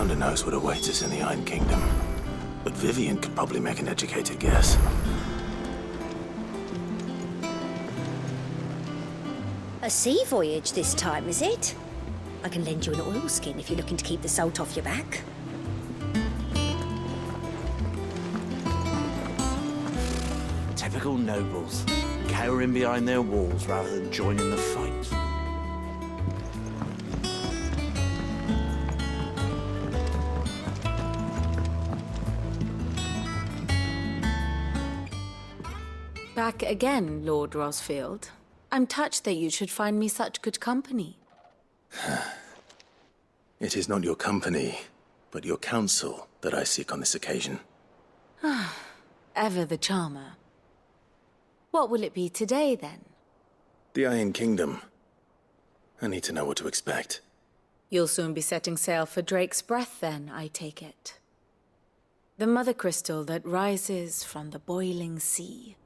founder knows what awaits us in the Iron Kingdom, but Vivian could probably make an educated guess. A sea voyage this time, is it? I can lend you an oilskin if you're looking to keep the salt off your back. Typical nobles, cowering behind their walls rather than joining the fight. Back again, Lord Rosfield. I'm touched that you should find me such good company. It is not your company, but your counsel that I seek on this occasion. Ever the charmer. What will it be today, then? The Iron Kingdom. I need to know what to expect. You'll soon be setting sail for Drake's Breath, then, I take it. The mother crystal that rises from the boiling sea.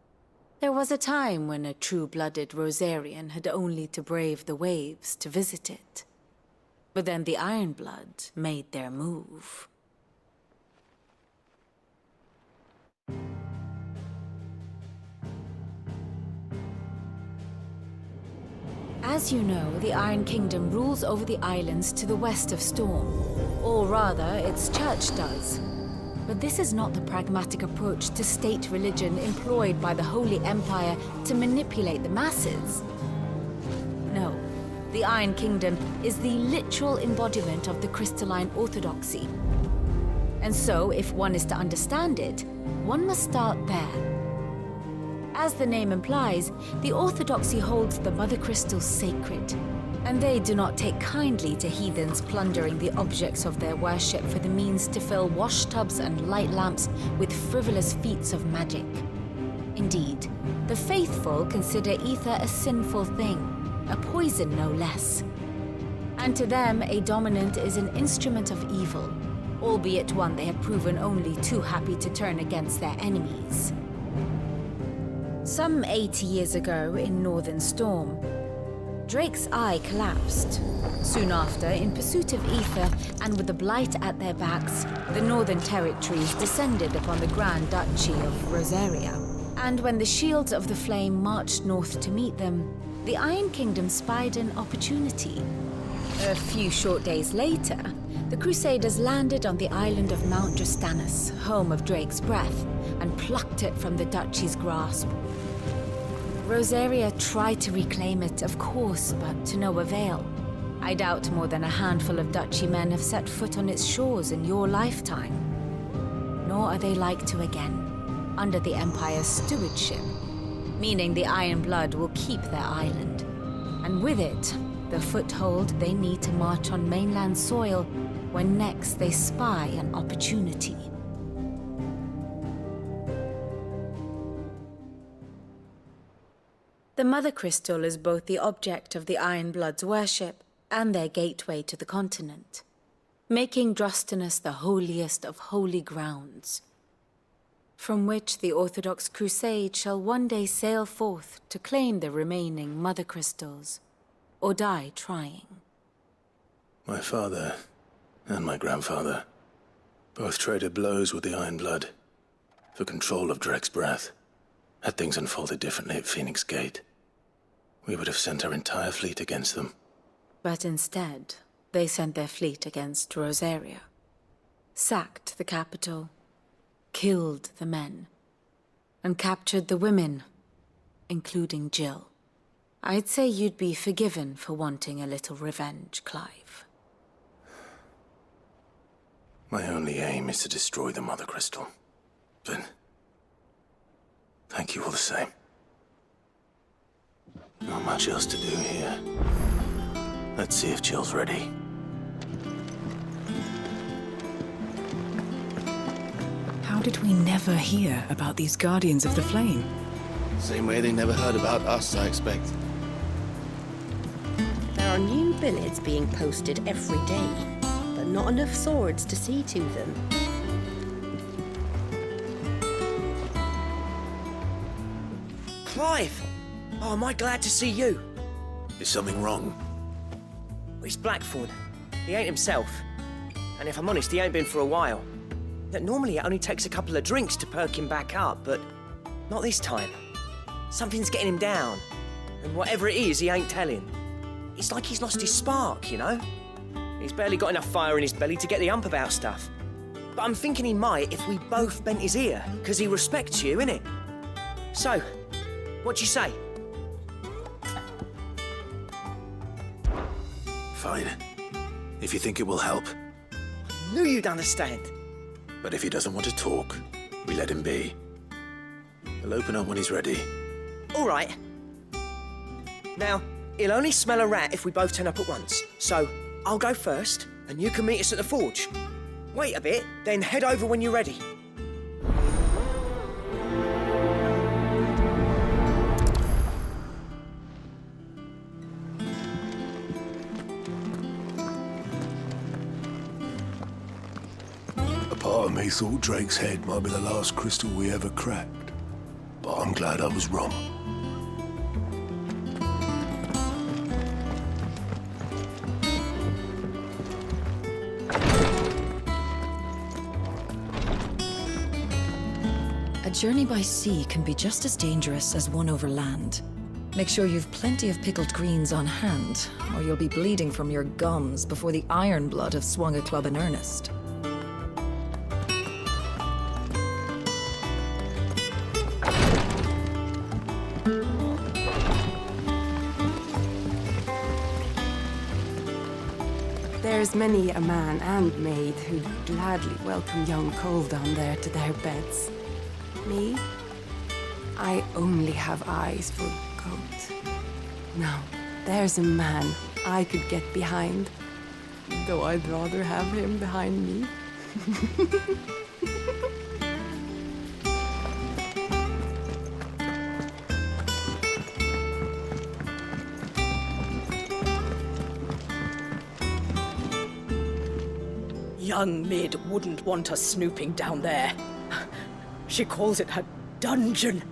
There was a time when a true-blooded Rosarian had only to brave the waves to visit it. But then the Ironblood made their move. As you know, the Iron Kingdom rules over the islands to the west of Storm. Or rather, its church does. But this is not the pragmatic approach to state religion employed by the Holy Empire to manipulate the masses. No, the Iron Kingdom is the literal embodiment of the crystalline orthodoxy. And so, if one is to understand it, one must start there. As the name implies, the orthodoxy holds the mother crystals sacred, and they do not take kindly to heathens plundering the objects of their worship for the means to fill washtubs and light lamps with frivolous feats of magic. Indeed, the faithful consider ether a sinful thing, a poison no less. And to them, a dominant is an instrument of evil, albeit one they have proven only too happy to turn against their enemies. Some 80 years ago in Northern Storm, Drake's eye collapsed. Soon after, in pursuit of ether and with the blight at their backs, the Northern Territories descended upon the Grand Duchy of Rosaria. And when the Shields of the Flame marched north to meet them, the Iron Kingdom spied an opportunity. A few short days later, the Crusaders landed on the island of Mount Drastanus, home of Drake's Breath, and plucked it from the Duchy's grasp. Rosaria tried to reclaim it, of course, but to no avail. I doubt more than a handful of Duchy men have set foot on its shores in your lifetime. Nor are they like to again, under the Empire's stewardship, meaning the Iron Blood will keep their island. And with it, the foothold they need to march on mainland soil when next they spy an opportunity. The Mother Crystal is both the object of the Iron Blood's worship and their gateway to the continent, making Drastanus the holiest of holy grounds, from which the Orthodox Crusade shall one day sail forth to claim the remaining Mother Crystals, or die trying. My father and my grandfather both traded blows with the Iron Blood for control of Drake's Breath. Had things unfolded differently at Phoenix Gate, we would have sent our entire fleet against them. But instead, they sent their fleet against Rosaria, sacked the capital, killed the men, and captured the women, including Jill. I'd say you'd be forgiven for wanting a little revenge, Clive. My only aim is to destroy the Mother Crystal. But thank you all the same. Not much else to do here. Let's see if Jill's ready. How did we never hear about these Guardians of the Flame? Same way they never heard about us, I expect. There are new billets being posted every day, but not enough swords to see to them. Clive! Oh, am I glad to see you? Is something wrong? It's Blackthorn. He ain't himself. And if I'm honest, he ain't been for a while. Normally it only takes a couple of drinks to perk him back up, but not this time. Something's getting him down. And whatever it is, he ain't telling. It's like he's lost his spark, you know? He's barely got enough fire in his belly to get the ump about stuff. But I'm thinking he might if we both bent his ear, because he respects you, innit? So, what do you say? Fine. If you think it will help. Knew you'd understand. But if he doesn't want to talk, we let him be. He'll open up when he's ready. All right. Now, he'll only smell a rat if we both turn up at once. So, I'll go first, and you can meet us at the forge. Wait a bit, then head over when you're ready. A part of me thought Drake's head might be the last crystal we ever cracked. But I'm glad I was wrong. A journey by sea can be just as dangerous as one over land. Make sure you've plenty of pickled greens on hand, or you'll be bleeding from your gums before the iron blood have swung a club in earnest. There's many a man and maid who'd gladly welcome young Cole down there to their beds. Me? I only have eyes for goat. Now, there's a man I could get behind, though I'd rather have him behind me. Young Mid wouldn't want us snooping down there. She calls it her dungeon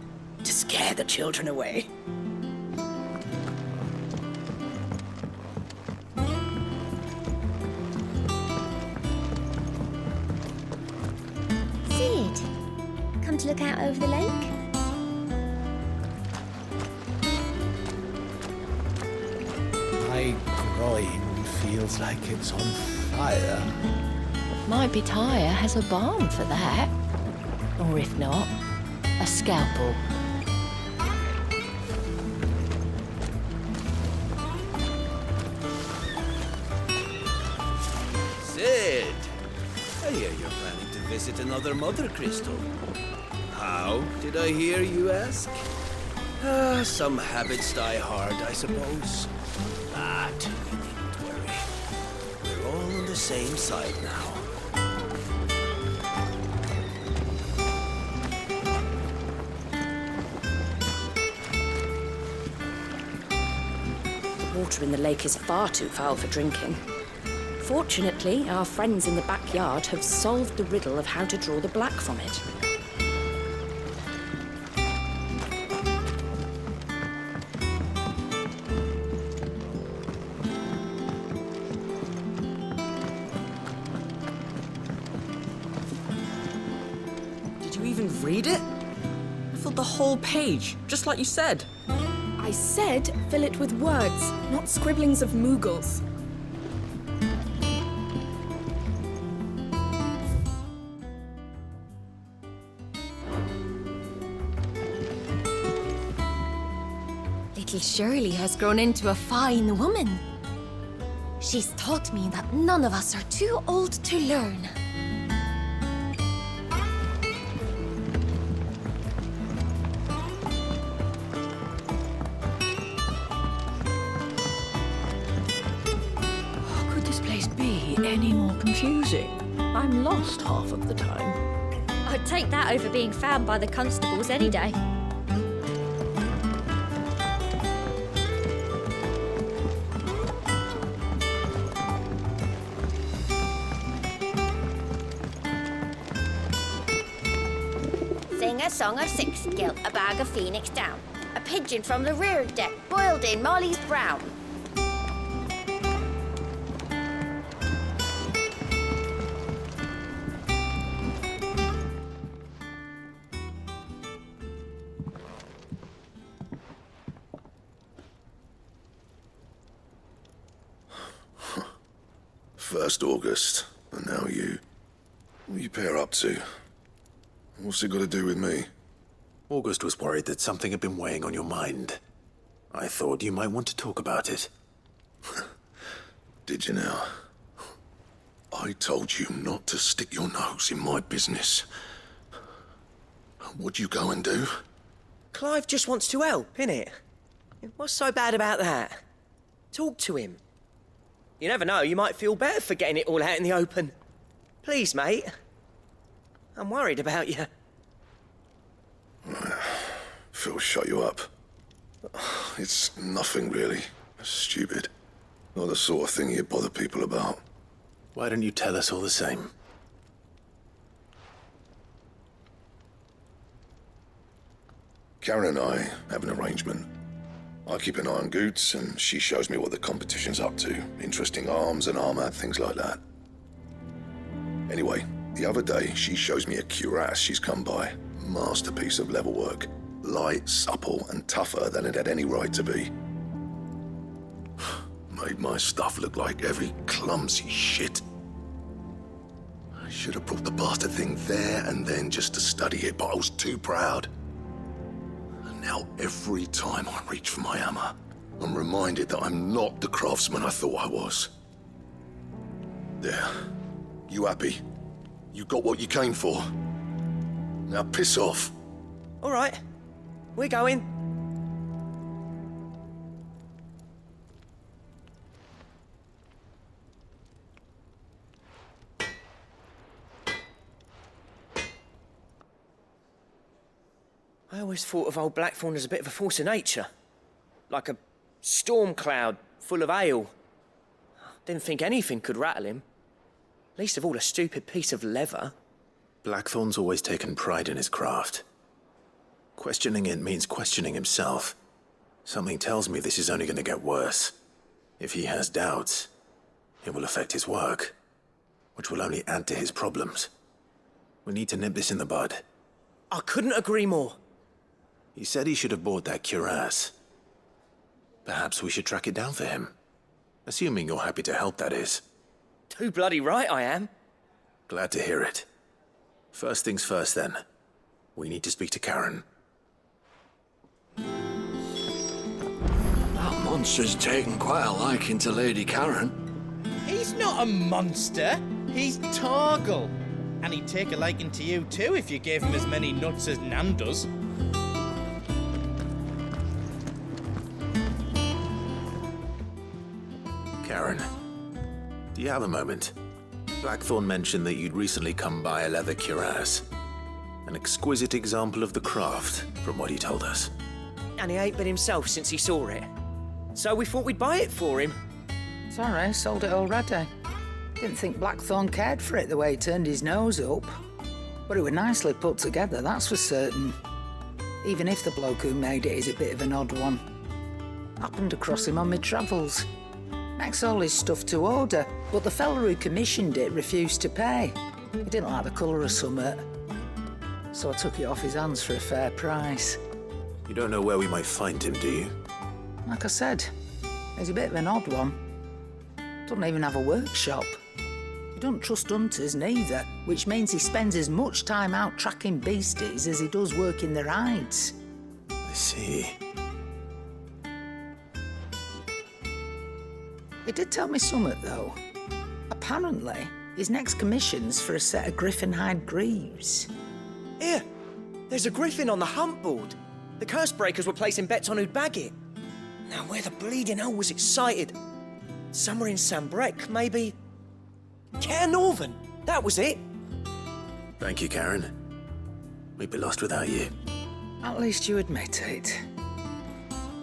to scare the children away. Sid, come to look out over the lake? My groin feels like it's on fire. Might be Tyre has a balm for that. Or if not, a scalpel. Sid! I hear you're planning to visit another Mother Crystal. How, did I hear you ask? Some habits die hard, I suppose. But you needn't worry. We're all on the same side now. The water in the lake is far too foul for drinking. Fortunately, our friends in the backyard have solved the riddle of how to draw the black from it. Did you even read it? I filled the whole page, just like you said. I said fill it with words, not scribblings of Moogles. Little Shirley has grown into a fine woman. She's taught me that none of us are too old to learn. Could this place be any more confusing? I'm lost half of the time. I'd take that over being found by the constables any day. Sing a song of six gilt, a bag of phoenix down, a pigeon from the rear deck, boiled in Molly's brown. First August, and now you. What you pair up to? What's it got to do with me? August was worried that something had been weighing on your mind. I thought you might want to talk about it. Did you now? I told you not to stick your nose in my business. What'd you go and do? Clive just wants to help, innit? What's so bad about that? Talk to him. You never know, you might feel better for getting it all out in the open. Please, mate. I'm worried about you. Phil shut you up. It's nothing, really. Stupid. Not the sort of thing you bother people about. Why don't you tell us all the same? Karen and I have an arrangement. I keep an eye on Goots, and she shows me what the competition's up to. Interesting arms and armor, things like that. Anyway, the other day, she shows me a cuirass she's come by. Masterpiece of level work. Light, supple, and tougher than it had any right to be. Made my stuff look like heavy, clumsy shit. I should have brought the bastard thing there and then just to study it, but I was too proud. And now every time I reach for my hammer, I'm reminded that I'm not the craftsman I thought I was. There. You happy? You got what you came for. Now piss off. All right. We're going. I always thought of old Blackthorn as a bit of a force of nature. Like a storm cloud full of hail. Didn't think anything could rattle him. Least of all a stupid piece of leather. Blackthorn's always taken pride in his craft. Questioning it means questioning himself. Something tells me this is only going to get worse. If he has doubts, it will affect his work, which will only add to his problems. We need to nip this in the bud. I couldn't agree more. He said he should have bought that cuirass. Perhaps we should track it down for him. Assuming you're happy to help, that is. Too bloody right I am. Glad to hear it. First things first, then. We need to speak to Karen. That monster's taken quite a liking to Lady Karen. He's not a monster. He's Torgal. And he'd take a liking to you too if you gave him as many nuts as Nan does. Karen, do you have a moment? Blackthorn mentioned that you'd recently come by a leather cuirass. An exquisite example of the craft, from what he told us. And he ain't been himself since he saw it. So we thought we'd buy it for him. Sorry, sold it already. Didn't think Blackthorn cared for it the way he turned his nose up. But it was nicely put together, that's for certain. Even if the bloke who made it is a bit of an odd one. Happened across him on my travels. Makes all his stuff to order, but the fella who commissioned it refused to pay. He didn't like the colour of summit. So I took it off his hands for a fair price. You don't know where we might find him, do you? Like I said, he's a bit of an odd one. Doesn't even have a workshop. He don't trust hunters neither, which means he spends as much time out tracking beasties as he does working their hides. I see. He did tell me something, though. Apparently, his next commission's for a set of griffin hide greaves. Here, there's a griffin on the hunt board. The curse breakers were placing bets on who'd bag it. Now, where the bleeding hell was it sighted? Somewhere in Sambrec, maybe. Care Northern, that was it. Thank you, Karen. We'd be lost without you. At least you admit it.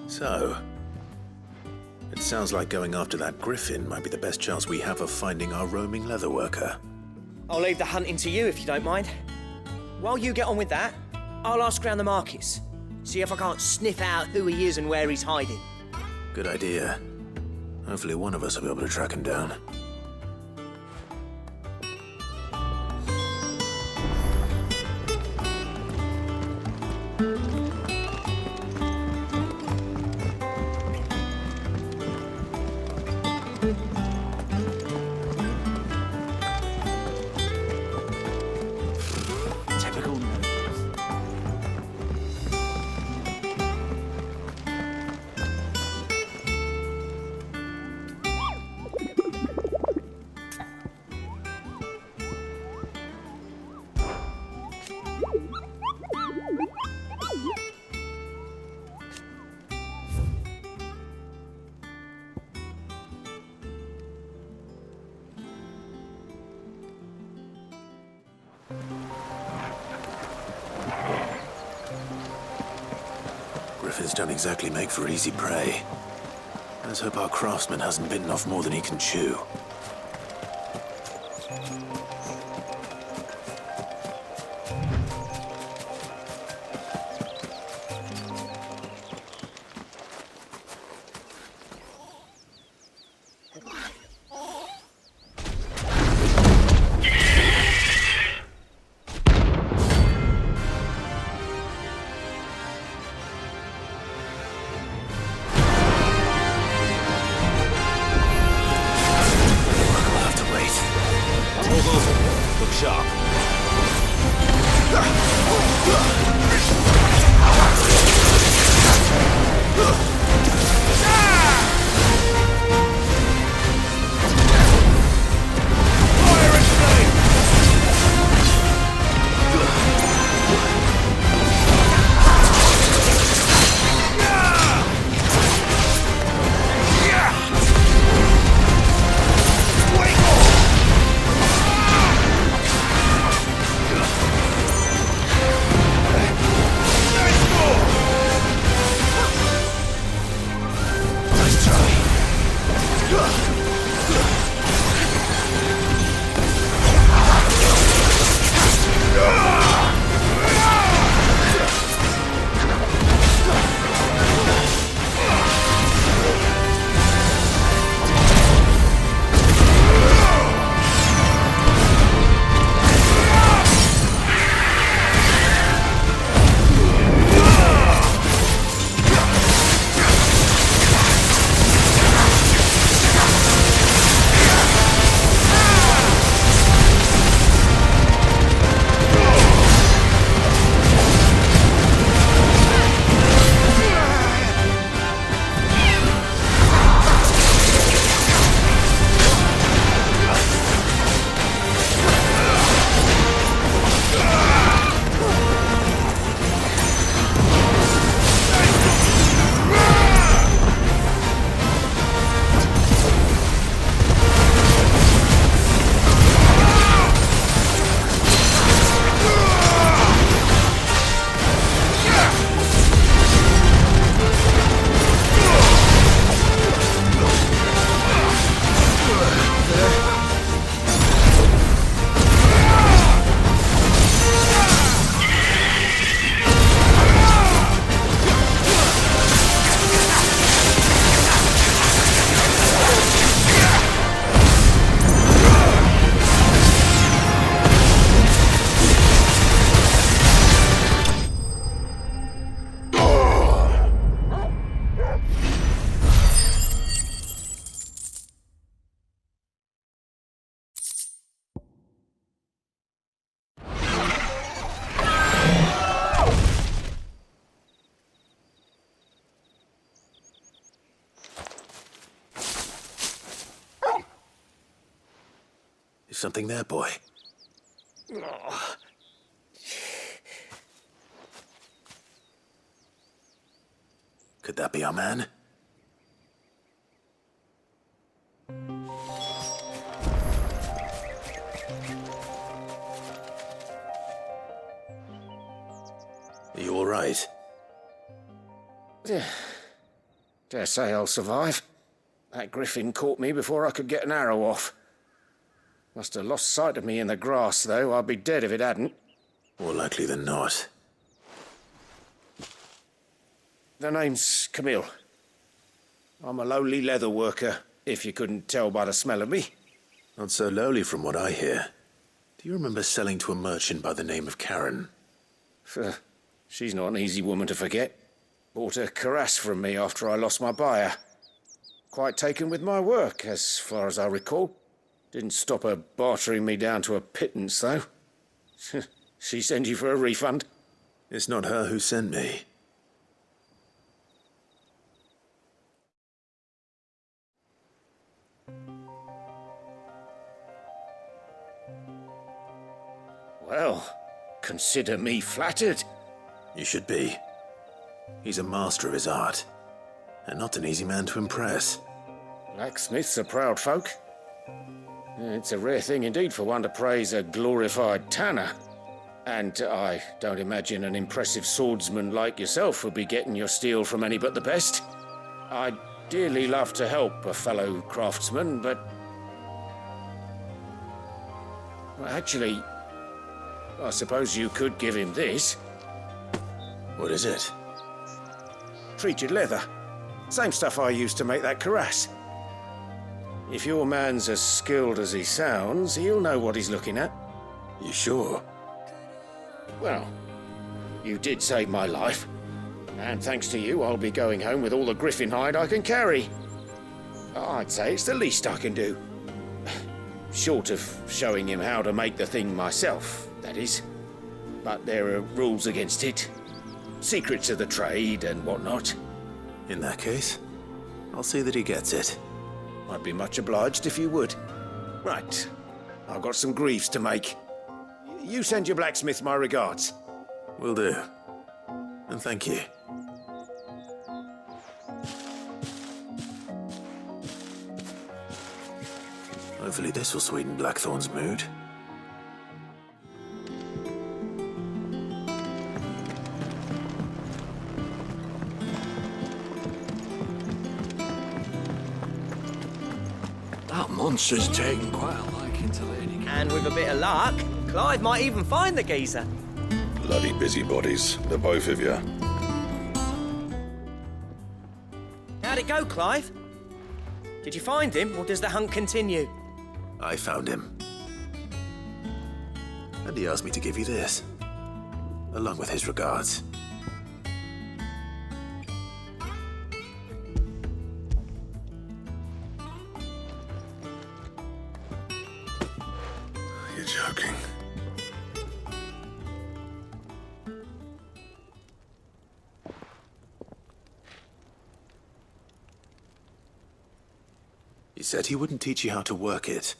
So, it sounds like going after that griffin might be the best chance we have of finding our roaming leatherworker. I'll leave the hunting to you if you don't mind. While you get on with that, I'll ask around the markets. See if I can't sniff out who he is and where he's hiding. Good idea. Hopefully one of us will be able to track him down. Griffins don't exactly make for easy prey. Let's hope our craftsman hasn't bitten off more than he can chew. Look sharp. Is something there, boy? Could that be our man? Are you all right? Dare say I'll survive. That griffin caught me before I could get an arrow off. Must have lost sight of me in the grass, though. I'd be dead if it hadn't. More likely than not. The name's Camille. I'm a lowly leather worker, if you couldn't tell by the smell of me. Not so lowly from what I hear. Do you remember selling to a merchant by the name of Karen? She's not an easy woman to forget. Bought a cuirass from me after I lost my buyer. Quite taken with my work, as far as I recall. Didn't stop her bartering me down to a pittance, though. She send you for a refund? It's not her who sent me. Well, consider me flattered. You should be. He's a master of his art, and not an easy man to impress. Blacksmiths are proud folk. It's a rare thing indeed for one to praise a glorified tanner. And I don't imagine an impressive swordsman like yourself would be getting your steel from any but the best. I'd dearly love to help a fellow craftsman, but... well, actually, I suppose you could give him this. What is it? Treated leather. Same stuff I used to make that cuirass. If your man's as skilled as he sounds, he'll know what he's looking at. You sure? Well, you did save my life. And thanks to you, I'll be going home with all the griffin hide I can carry. I'd say it's the least I can do. Short of showing him how to make the thing myself, that is. But there are rules against it. Secrets of the trade and whatnot. In that case, I'll see that he gets it. I'd be much obliged if you would. Right, I've got some greaves to make. You send your blacksmith my regards. Will do. And thank you. Hopefully this will sweeten Blackthorn's mood. That monster's taken quite a liking to Lady. And with a bit of luck, Clive might even find the geezer. Bloody busybodies, the both of you. How'd it go, Clive? Did you find him, or does the hunt continue? I found him. And he asked me to give you this, along with his regards. You're joking. He said he wouldn't teach you how to work it,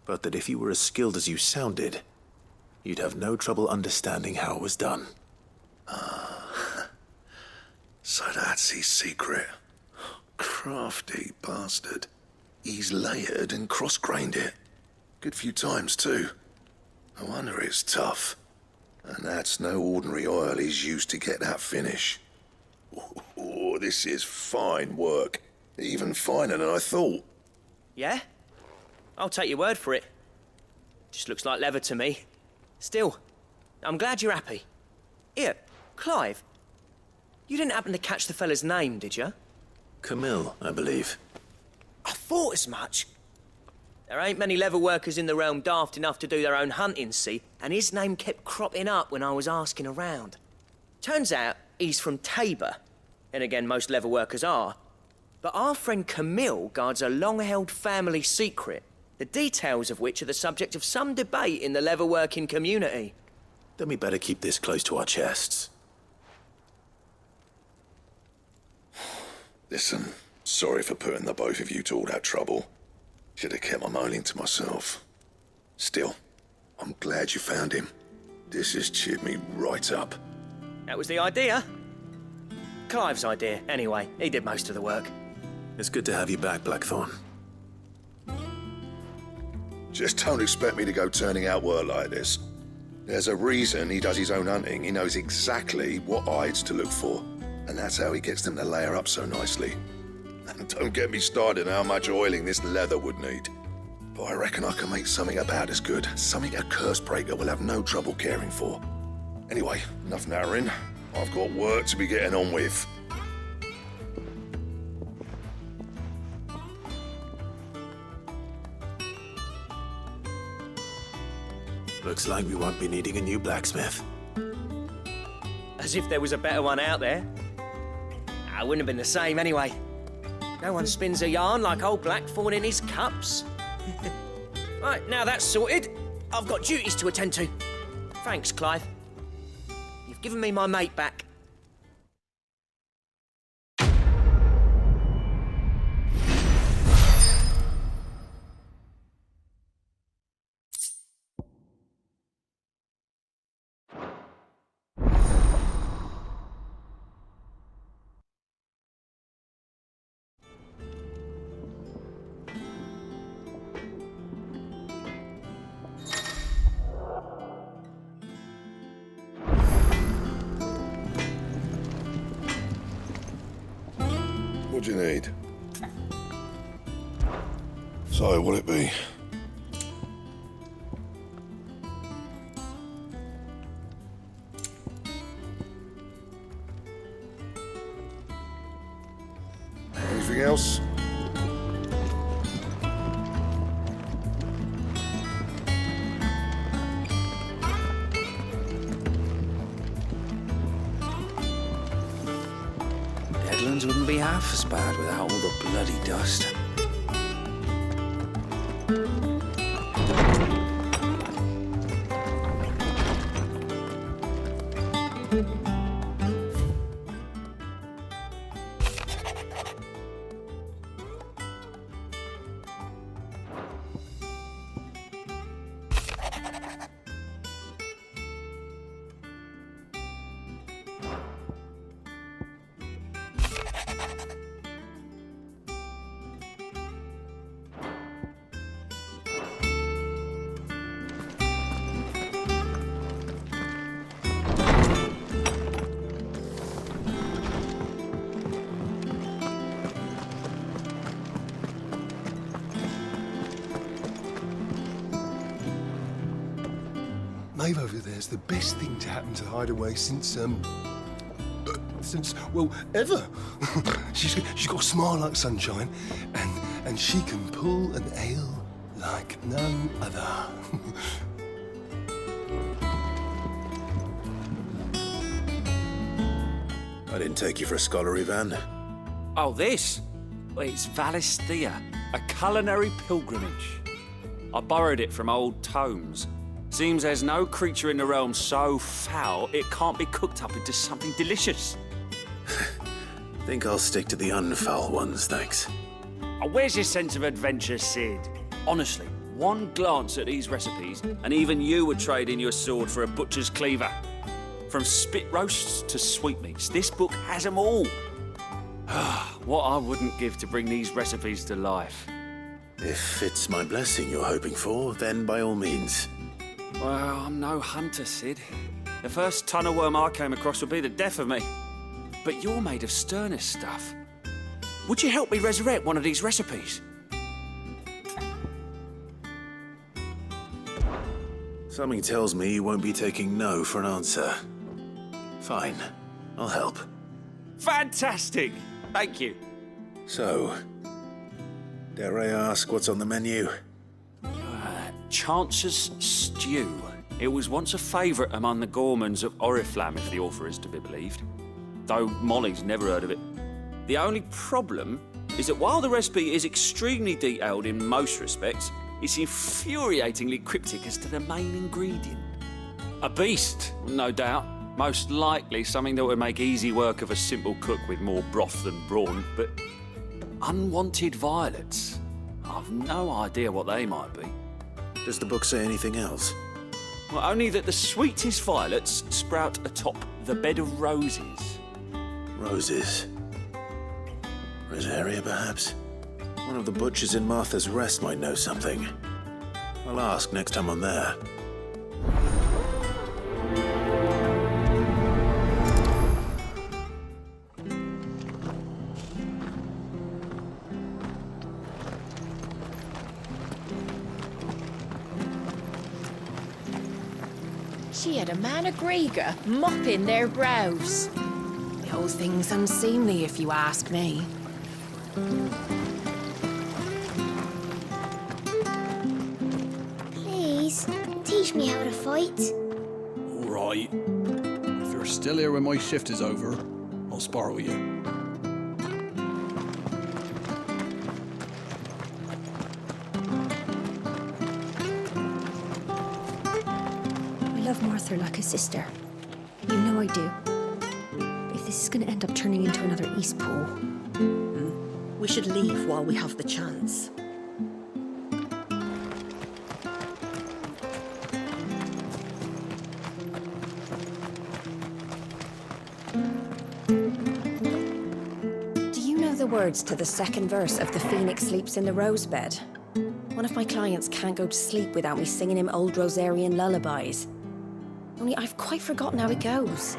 but that if you were as skilled as you sounded, you'd have no trouble understanding how it was done. So that's his secret. Crafty bastard. He's layered and cross-grained it. Good few times, too. No wonder it's tough. And that's no ordinary oil he's used to get that finish. Oh, this is fine work. Even finer than I thought. Yeah? I'll take your word for it. Just looks like leather to me. Still, I'm glad you're happy. Here, Clive. You didn't happen to catch the fella's name, did you? Camille, I believe. I thought as much. There ain't many leather workers in the realm daft enough to do their own hunting, see? And his name kept cropping up when I was asking around. Turns out he's from Tabor. And again, most leather workers are. But our friend Camille guards a long-held family secret, the details of which are the subject of some debate in the leather-working community. Then we better keep this close to our chests. Listen, sorry for putting the both of you to all that trouble. Should have kept my moaning to myself. Still, I'm glad you found him. This has cheered me right up. That was the idea. Clive's idea, anyway. He did most of the work. It's good to have you back, Blackthorn. Just don't expect me to go turning out work like this. There's a reason he does his own hunting. He knows exactly what hides to look for. And that's how he gets them to layer up so nicely. And don't get me started on how much oiling this leather would need. But I reckon I can make something about as good. Something a curse breaker will have no trouble caring for. Anyway, enough narrowing. I've got work to be getting on with. Looks like we won't be needing a new blacksmith. As if there was a better one out there. I wouldn't have been the same anyway. No one spins a yarn like old Blackthorn in his cups. Right, now that's sorted, I've got duties to attend to. Thanks, Clive. You've given me my mate back. What do you need? So, what'll it be? Anything else? Deadlands wouldn't be half as bad without all the bloody dust. Maeve over there's the best thing to happen to Hideaway since, well, ever. she's got a smile like sunshine, and she can pull an ale like no other. I didn't take you for a scholarly van. Oh, this? Well, it's Valisthea, a culinary pilgrimage. I borrowed it from old tomes. Seems there's no creature in the realm so foul it can't be cooked up into something delicious. Think I'll stick to the unfoul ones, thanks. Oh, where's your sense of adventure, Sid? Honestly, one glance at these recipes, and even you would trade in your sword for a butcher's cleaver. From spit roasts to sweetmeats, this book has them all. What I wouldn't give to bring these recipes to life. If it's my blessing you're hoping for, then by all means. Well, I'm no hunter, Sid. The first ton of worm I came across would be the death of me. But you're made of sterner stuff. Would you help me resurrect one of these recipes? Something tells me you won't be taking no for an answer. Fine, I'll help. Fantastic! Thank you. So, dare I ask what's on the menu? Chance's Stew. It was once a favourite among the gourmands of Oriflamme, if the author is to be believed. Though Molly's never heard of it. The only problem is that while the recipe is extremely detailed in most respects, it's infuriatingly cryptic as to the main ingredient. A beast, no doubt. Most likely something that would make easy work of a simple cook with more broth than brawn, but unwanted violets. I've no idea what they might be. Does the book say anything else? Well, only that the sweetest violets sprout atop the bed of roses. Roses? Rosaria, perhaps? One of the butchers in Martha's Rest might know something. I'll ask next time I'm there. She had a man of Grieger mopping their brows. The whole thing's unseemly, if you ask me. Please, teach me how to fight. All right. If you're still here when my shift is over, I'll spar with you. I love Martha like a sister. You know I do. If this is going to end up turning into another Eastpool... We should leave while we have the chance. Do you know the words to the second verse of The Phoenix Sleeps in the Rosebed? One of my clients can't go to sleep without me singing him old Rosarian lullabies. Only I've quite forgotten how it goes.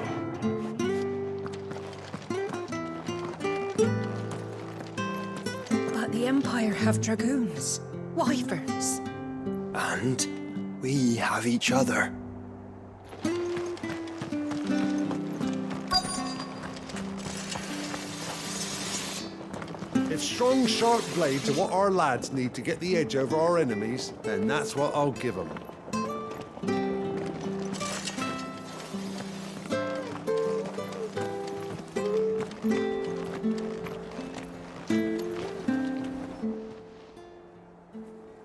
but the Empire have dragoons, wyverns. And we have each other. If strong, sharp blades are what our lads need to get the edge over our enemies, then that's what I'll give them.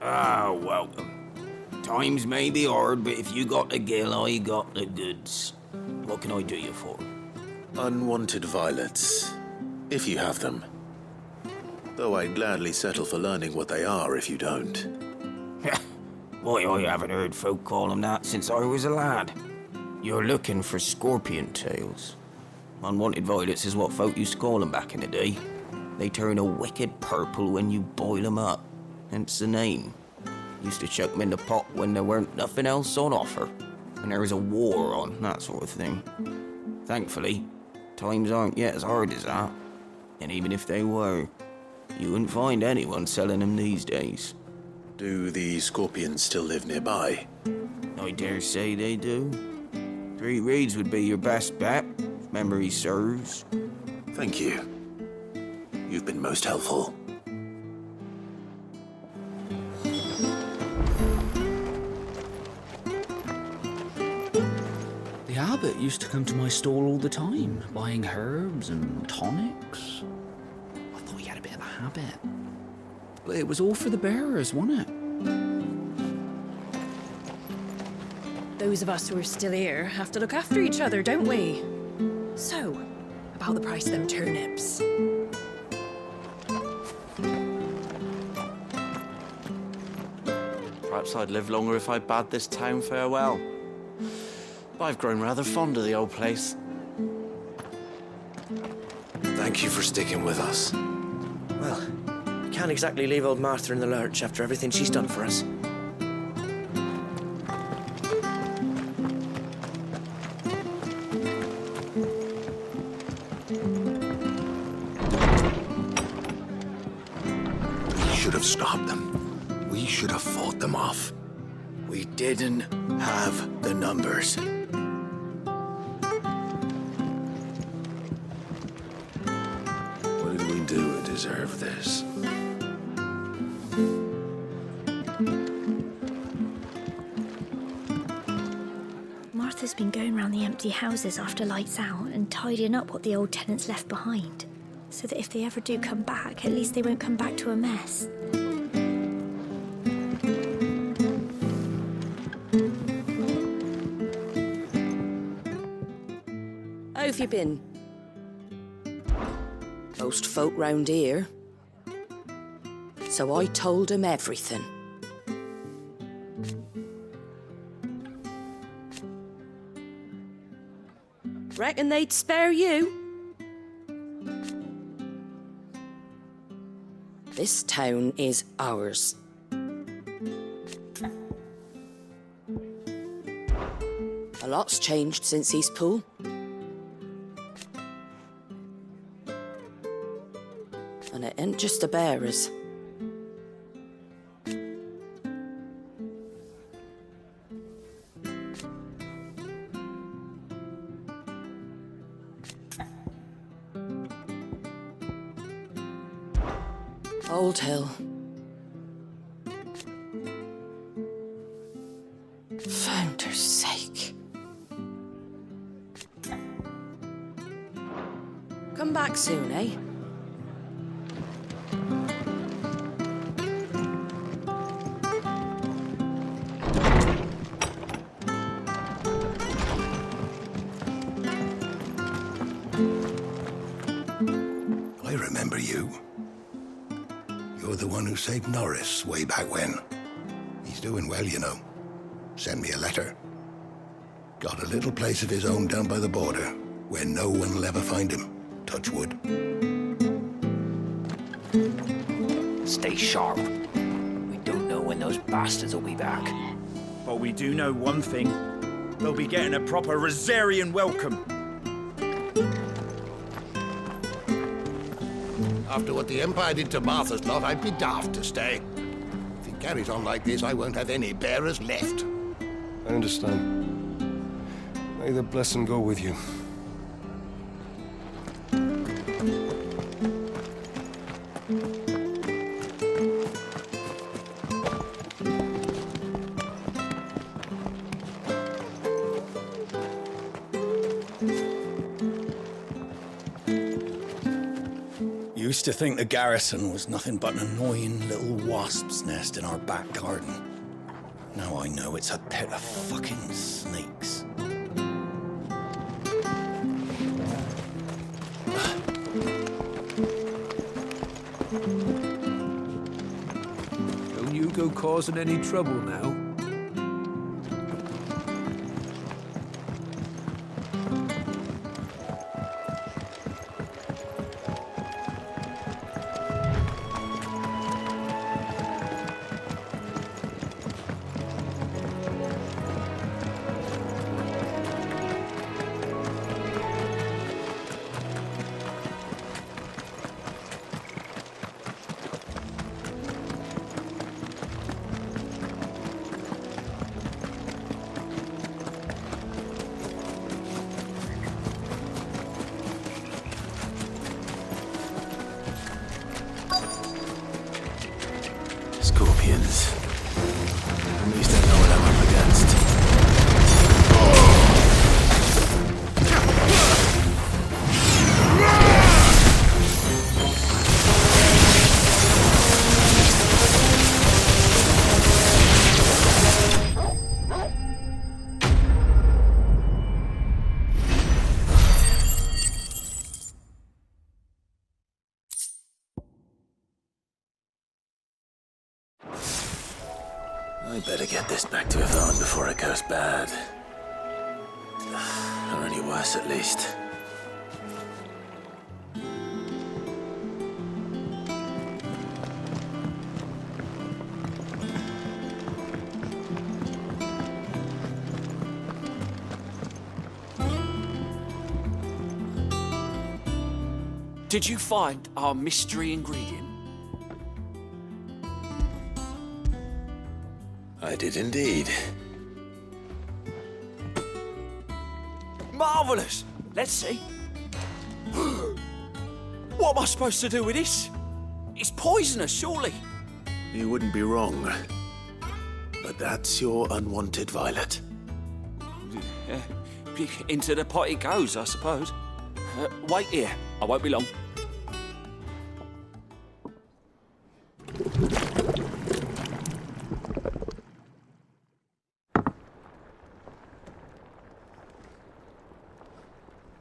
Ah, welcome. Times may be hard, but if you got the gill, I got the goods. What can I do you for? Unwanted violets, if you have them. Though I'd gladly settle for learning what they are if you don't. Why, I haven't heard folk call them that since I was a lad. You're looking for scorpion tails. Unwanted violets is what folk used to call them back in the day. They turn a wicked purple when you boil them up. Hence the name. Used to chuck them in the pot when there weren't nothing else on offer. And there was a war on, that sort of thing. Thankfully, times aren't yet as hard as that. And even if they were, you wouldn't find anyone selling them these days. Do the scorpions still live nearby? I dare say they do. 3 Reeds would be your best bet, if memory serves. Thank you. You've been most helpful. The abbot used to come to my stall all the time, buying herbs and tonics. I thought he had a bit of a habit. But it was all for the bearers, wasn't it? Those of us who are still here have to look after each other, don't we? So, about the price of them turnips. Perhaps I'd live longer if I bade this town farewell. But I've grown rather fond of the old place. Thank you for sticking with us. Well, we can't exactly leave old Martha in the lurch after everything she's done for us. We should have stopped them. We should have fought them off. We didn't have the numbers. What did we do to deserve this? Martha's been going round the empty houses after lights out and tidying up what the old tenants left behind, so that if they ever do come back, at least they won't come back to a mess. How have you been? Most folk round here. So I told them everything. Reckon they'd spare you? This town is ours. A lot's changed since Eastpool. And it ain't just the bearers. Old Hill. Founder's sake. Come back soon, eh? I remember you. You're the one who saved Norris way back when. He's doing well, you know. Sent me a letter. Got a little place of his own down by the border, where no one will ever find him. Touch wood. Stay sharp. We don't know when those bastards will be back. But we do know one thing. They'll be getting a proper Rosarian welcome. After what the Empire did to Martha's lot, I'd be daft to stay. If it carries on like this, I won't have any bearers left. I understand. May the blessing go with you. Used to think the garrison was nothing but an annoying little wasp's nest in our back garden. Now I know it's a pet of fucking snakes. Don't you go causing any trouble now. Scorpions. At least I know what I'm up against. I better get this back to Yvonne before it goes bad. Or any worse, at least. Did you find our mystery ingredient? I did indeed. Marvellous! Let's see. What am I supposed to do with this? It's poisonous, surely. You wouldn't be wrong. But that's your unwanted violet. Into the pot it goes, I suppose. Wait here. I won't be long.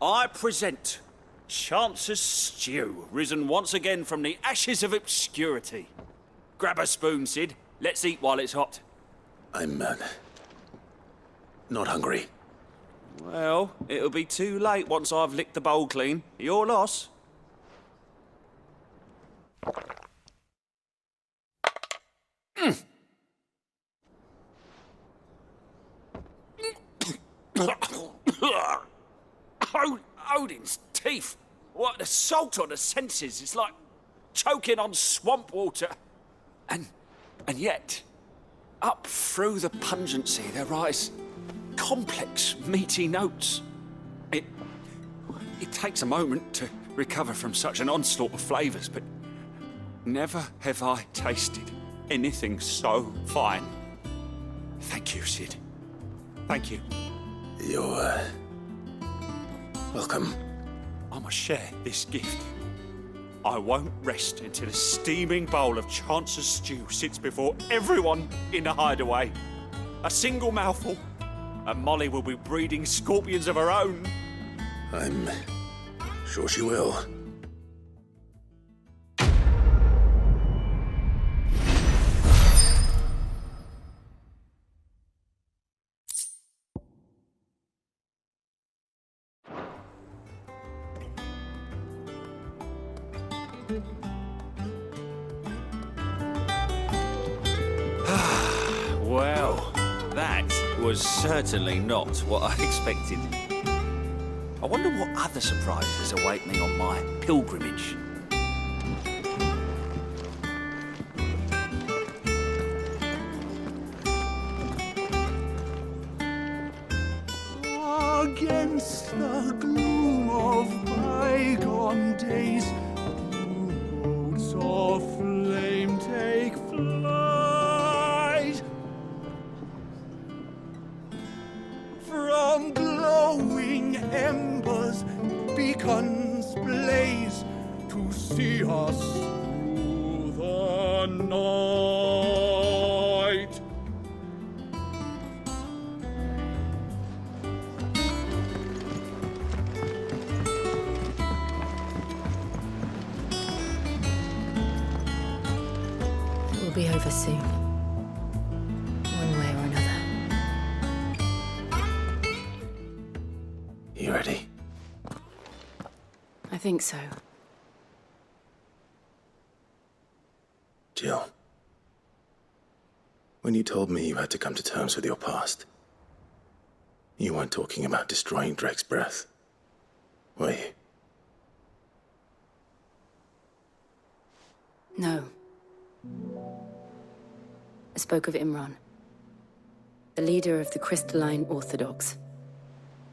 I present Chance's Stew, risen once again from the ashes of obscurity. Grab a spoon, Sid. Let's eat while it's hot. I'm, not hungry. Well, it'll be too late once I've licked the bowl clean. Your loss. Odin's teeth. What the salt on the senses. It's like choking on swamp water. And yet, up through the pungency, there rise complex, meaty notes. It takes a moment to recover from such an onslaught of flavours, but never have I tasted anything so fine. Thank you, Sid. Thank you. You're, welcome. I must share this gift. I won't rest until a steaming bowl of Chance's stew sits before everyone in the hideaway. A single mouthful, and Molly will be breeding scorpions of her own. I'm sure she will. Well, that was certainly not what I expected. I wonder what other surprises await me on my pilgrimage. against the gloom of bygone days. Boats of flame take flight. From glowing embers, beacons blaze to see us through the night. It will be over soon. One way or another. You ready? I think so. Jill. When you told me you had to come to terms with your past, you weren't talking about destroying Drake's breath, were you? No. I spoke of Imran, the leader of the Crystalline Orthodox.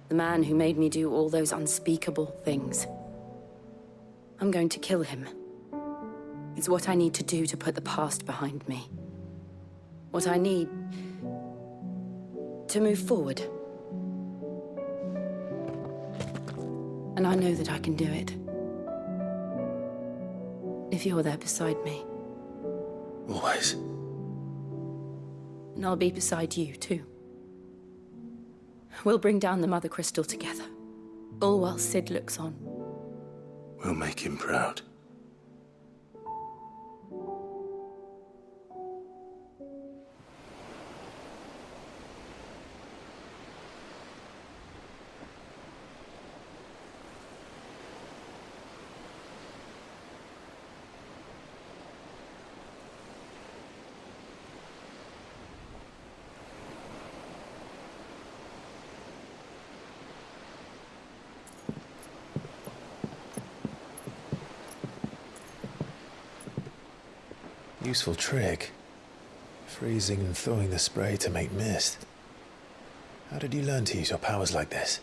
The man who made me do all those unspeakable things. I'm going to kill him. It's what I need to do to put the past behind me. What I need to move forward. And I know that I can do it. If you're there beside me. Always. And I'll be beside you, too. We'll bring down the Mother Crystal together. All while Sid looks on. We'll make him proud. Useful trick. Freezing and thawing the spray to make mist. How did you learn to use your powers like this?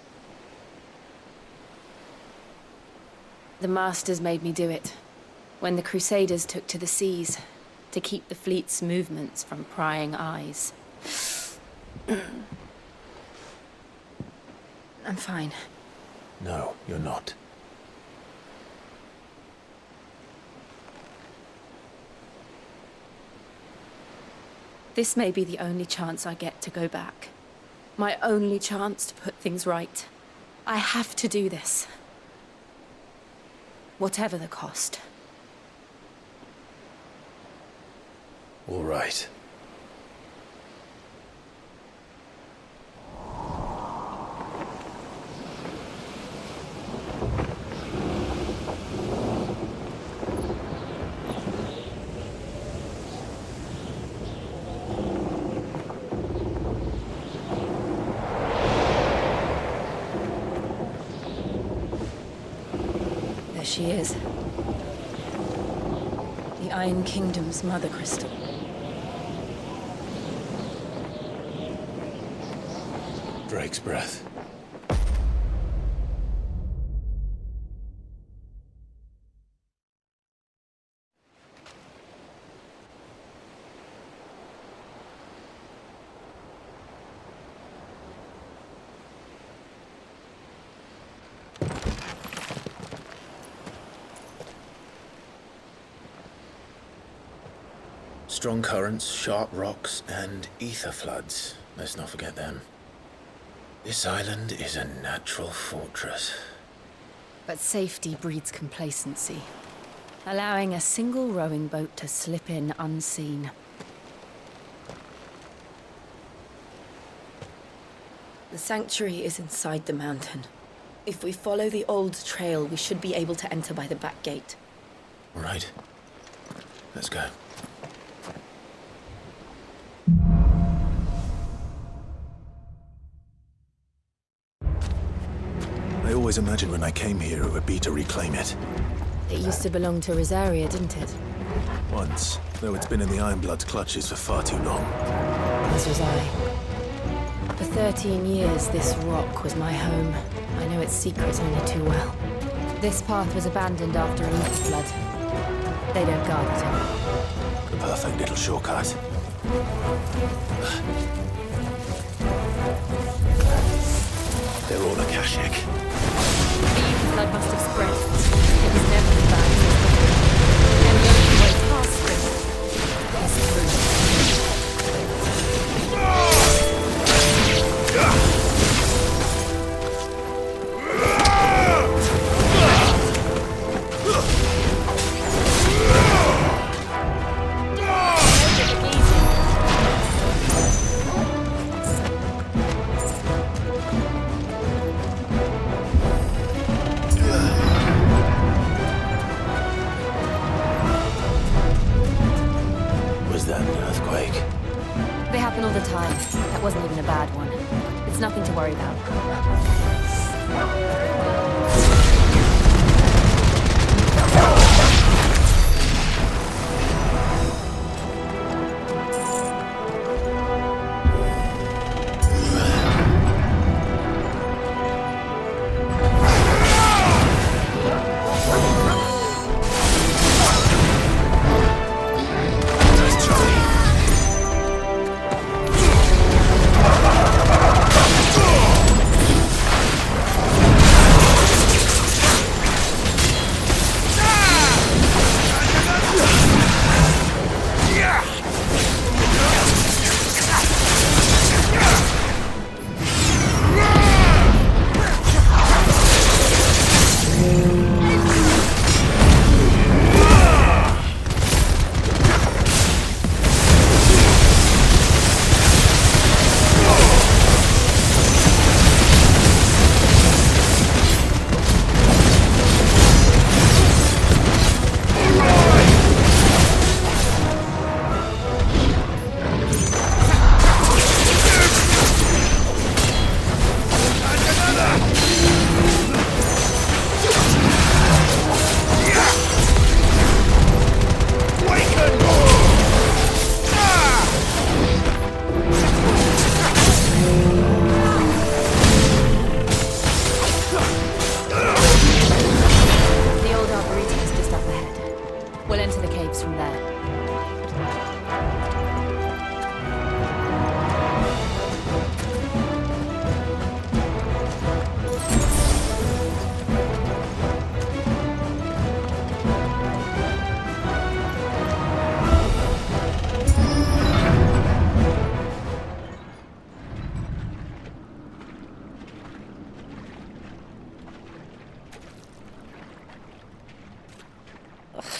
The Masters made me do it. When the Crusaders took to the seas, to keep the fleet's movements from prying eyes. I'm fine. No, you're not. This may be the only chance I get to go back. My only chance to put things right. I have to do this. Whatever the cost. All right. She is. The Iron Kingdom's Mother Crystal. Drake's breath. Strong currents, sharp rocks, and ether floods. Let's not forget them. This island is a natural fortress. But safety breeds complacency, allowing a single rowing boat to slip in unseen. The sanctuary is inside the mountain. If we follow the old trail, we should be able to enter by the back gate. All right. Let's go. I always imagined when I came here it would be to reclaim it. It used to belong to Rosaria, didn't it? Once, though it's been in the Ironblood's clutches for far too long. As was I. For 13 years, this rock was my home. I know its secrets only too well. This path was abandoned after a leaf flood. They don't guard it anymore. The perfect little shortcut. They're all Akashic. The flood must have spread. It was never as bad as this before. And the only way past this is through. They happen all the time. That wasn't even a bad one. It's nothing to worry about.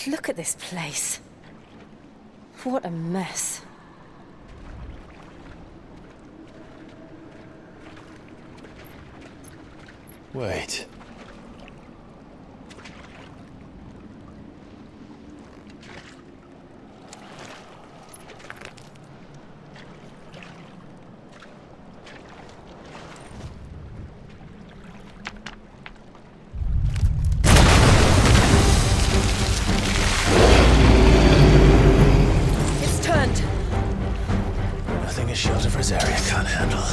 Look at this place. What a mess. Wait. Nothing a shield of Rosaria can't handle.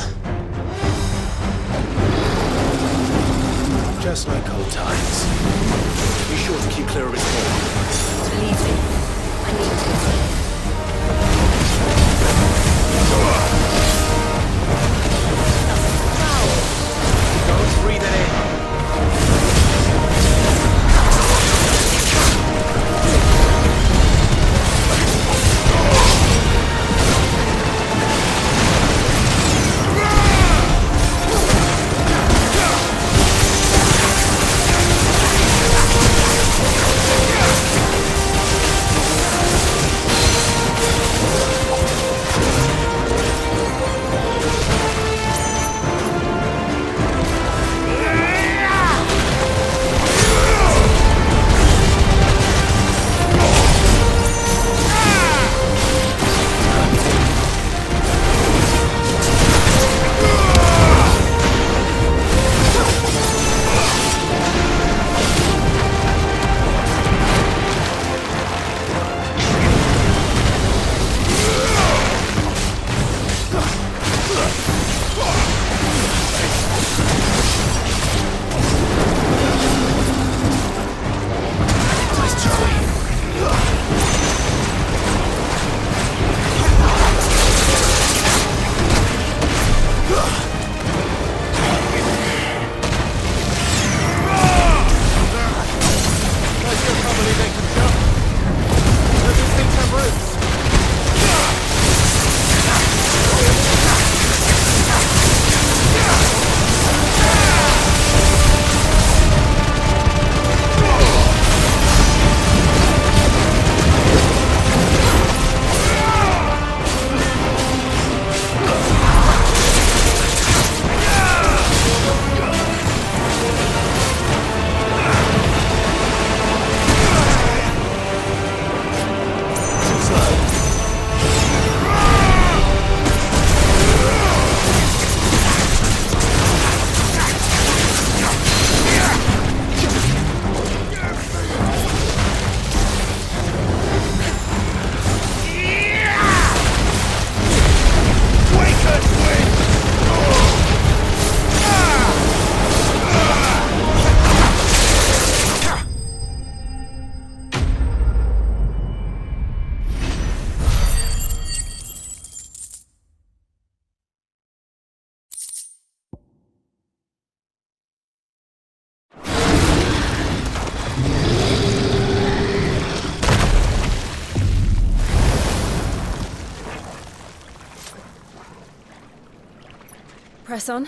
Press on.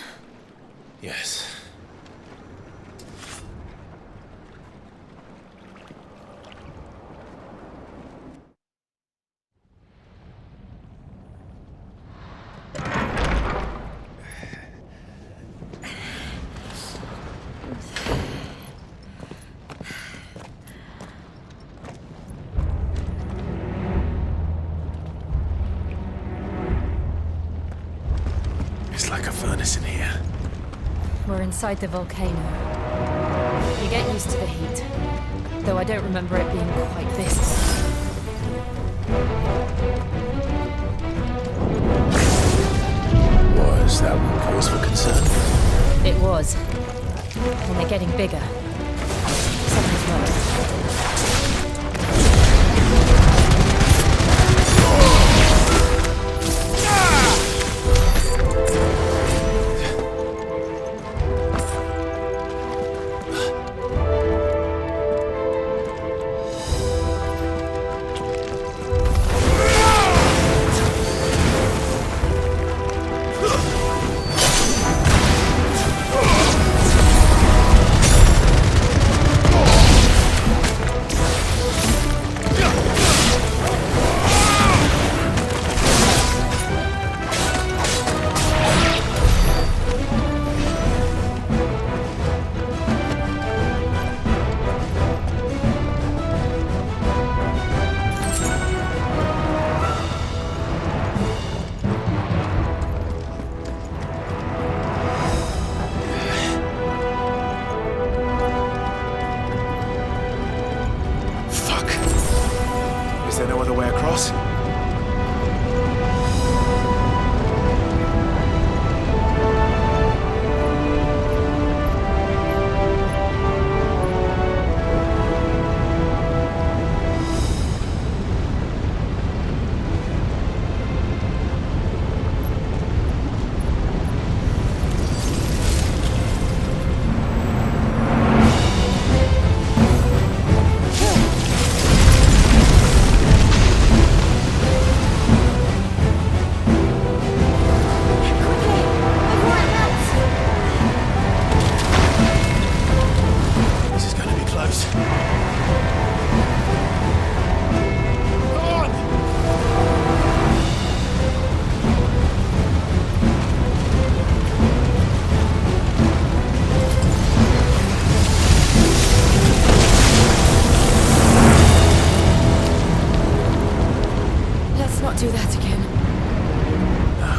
Yes. It's like a furnace in here. We're inside the volcano. You get used to the heat, though I don't remember it being quite this. Was that one cause for concern? It was. And they're getting bigger. Something's wrong. Is there no other way across? Do that again. No.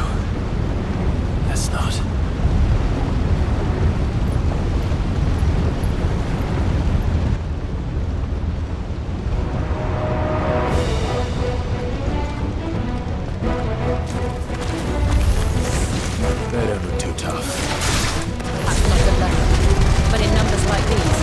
Let's not. They don't look too tough. That's not good luck. But in numbers like these.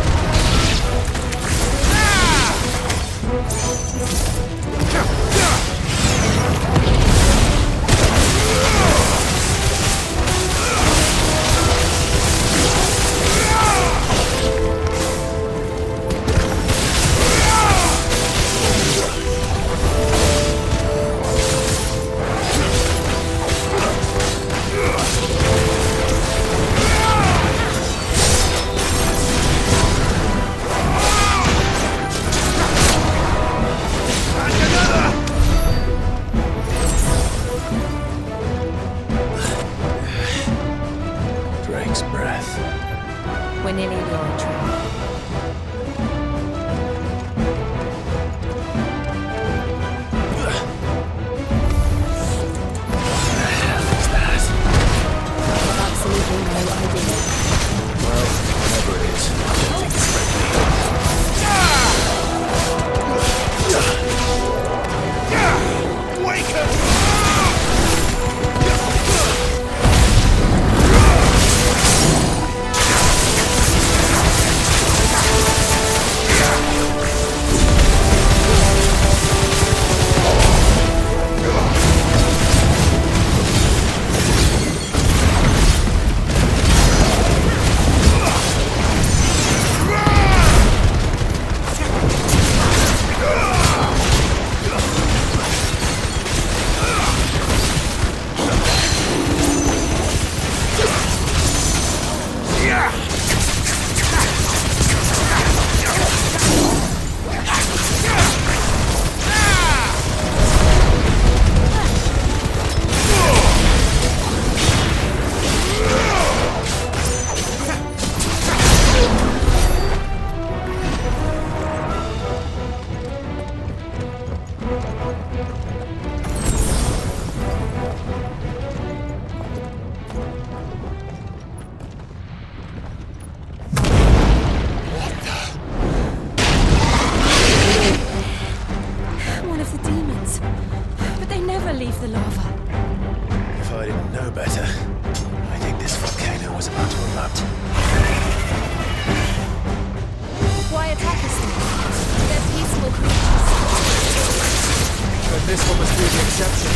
once, but they never leave the lava. If I didn't know better, I think this volcano was about to erupt. Why attack us then? They're peaceful creatures. But this one must be the exception.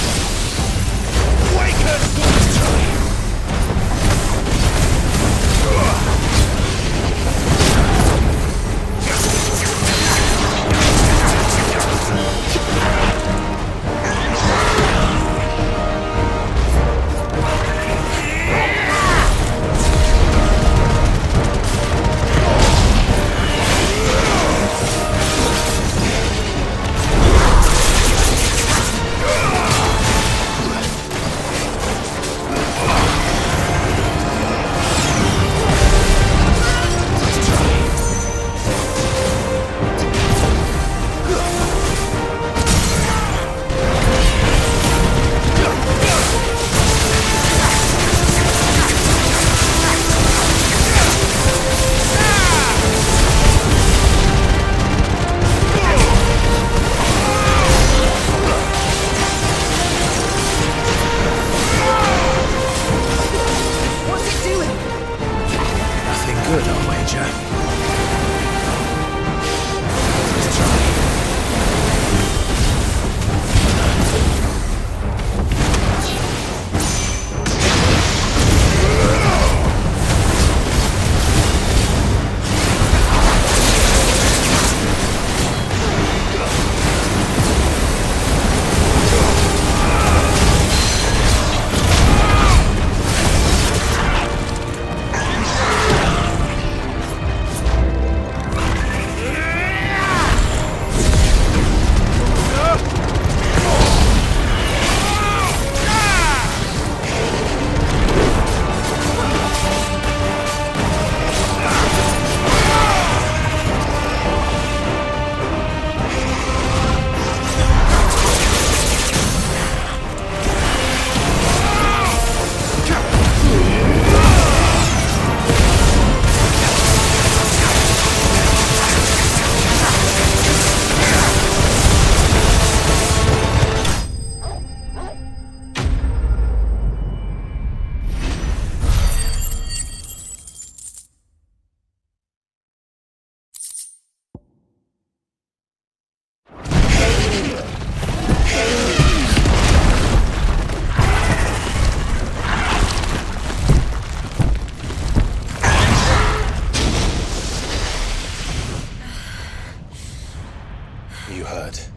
You hurt?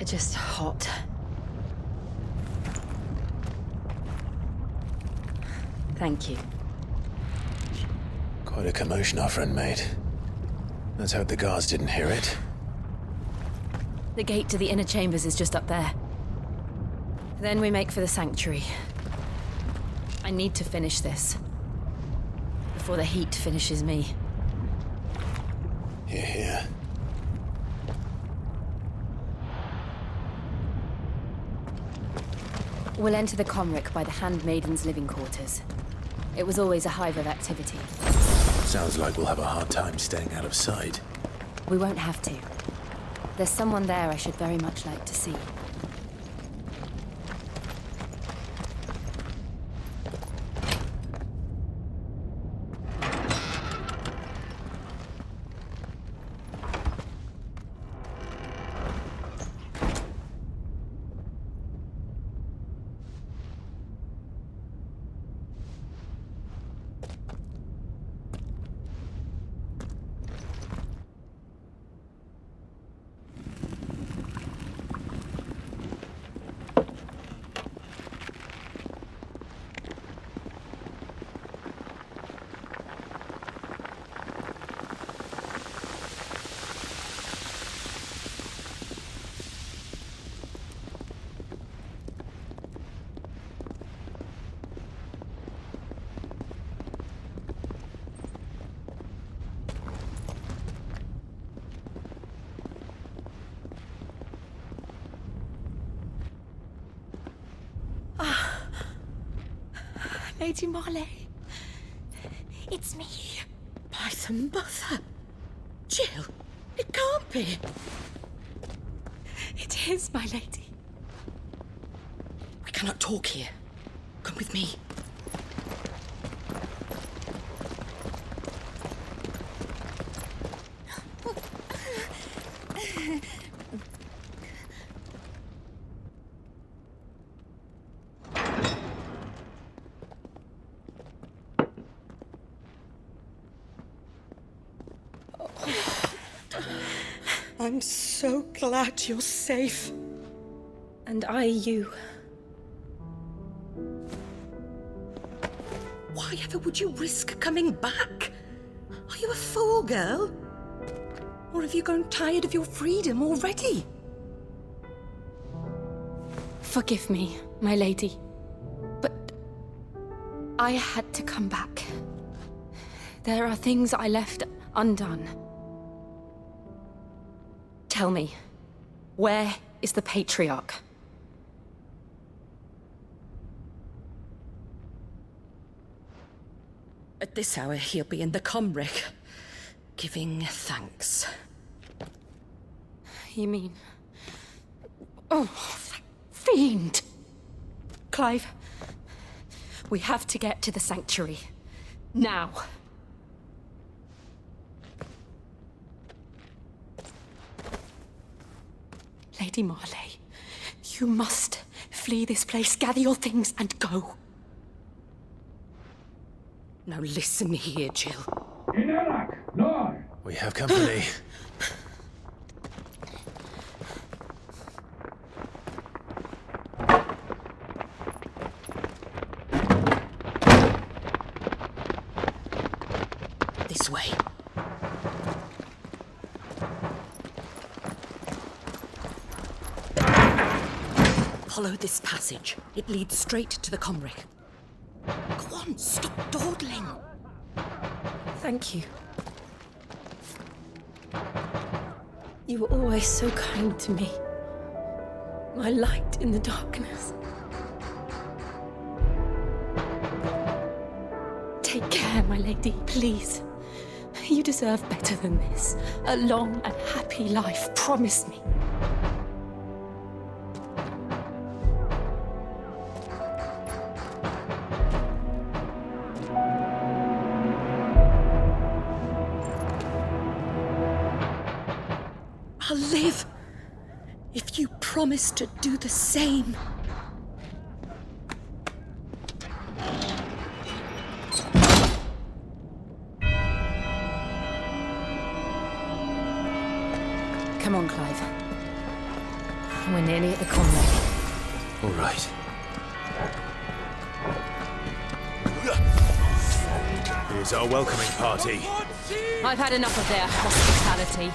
Just hot. Thank you. Quite a commotion our friend made. Let's hope the guards didn't hear it. The gate to the inner chambers is just up there. Then we make for the sanctuary. I need to finish this. Before the heat finishes me. Hear, hear. We'll enter the Comric by the Handmaiden's living quarters. It was always a hive of activity. Sounds like we'll have a hard time staying out of sight. We won't have to. There's someone there I should very much like to see. Lady Marley. It's me. By the mother. Jill, it can't be. It It is, my lady. We cannot talk here. Come with me. I'm so glad you're safe. And I you. Why ever would you risk coming back? Are you a fool, girl? Or have you grown tired of your freedom already? Forgive me, my lady, but I had to come back. There are things I left undone. Tell me, where is the Patriarch? At this hour, he'll be in the Comric, giving thanks. You mean... Oh, that fiend! Clive, we have to get to the sanctuary. Now. Lady Marley, you must flee this place, gather your things, and go. Now listen here, Jill. We have company. This way. Follow this passage. It leads straight to the Comric. Go on, stop dawdling. Thank you. You were always so kind to me. My light in the darkness. Take care, my lady, please. You deserve better than this. A long and happy life, promise me. I'll live if you promise to do the same. Come on, Clive. We're nearly at the Comric. All right. Here's our welcoming party. I've had enough of their hospitality.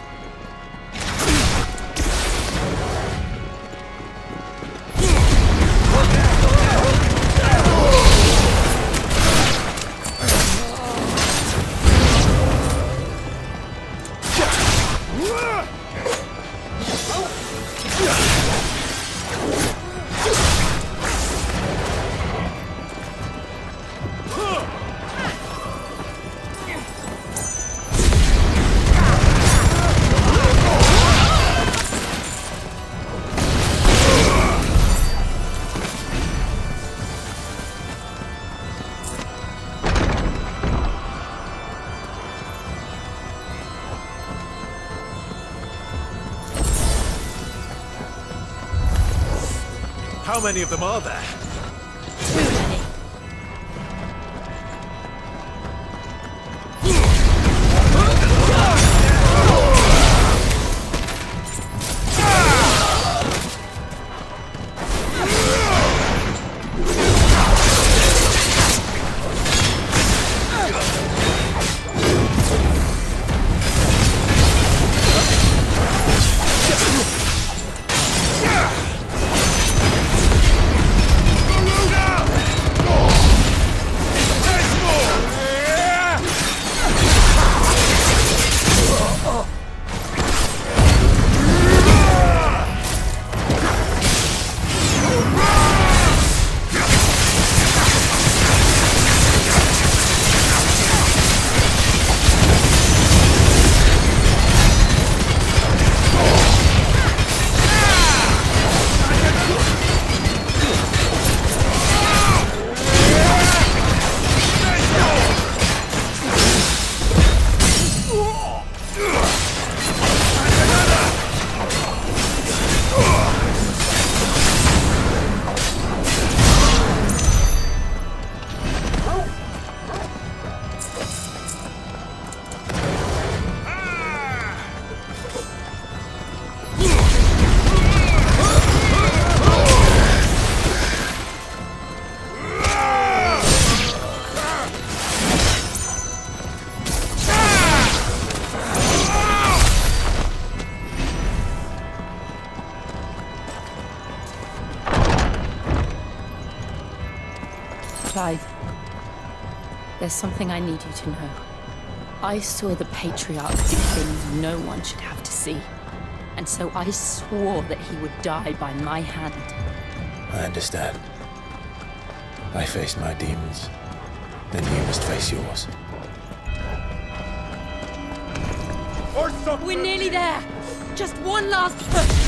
How many of them are there? Too many. Clive, there's something I need you to know. I saw the Patriarch do things no one should have to see. And so I swore that he would die by my hand. I understand. I faced my demons. Then you must face yours. We're nearly there! Just one last push!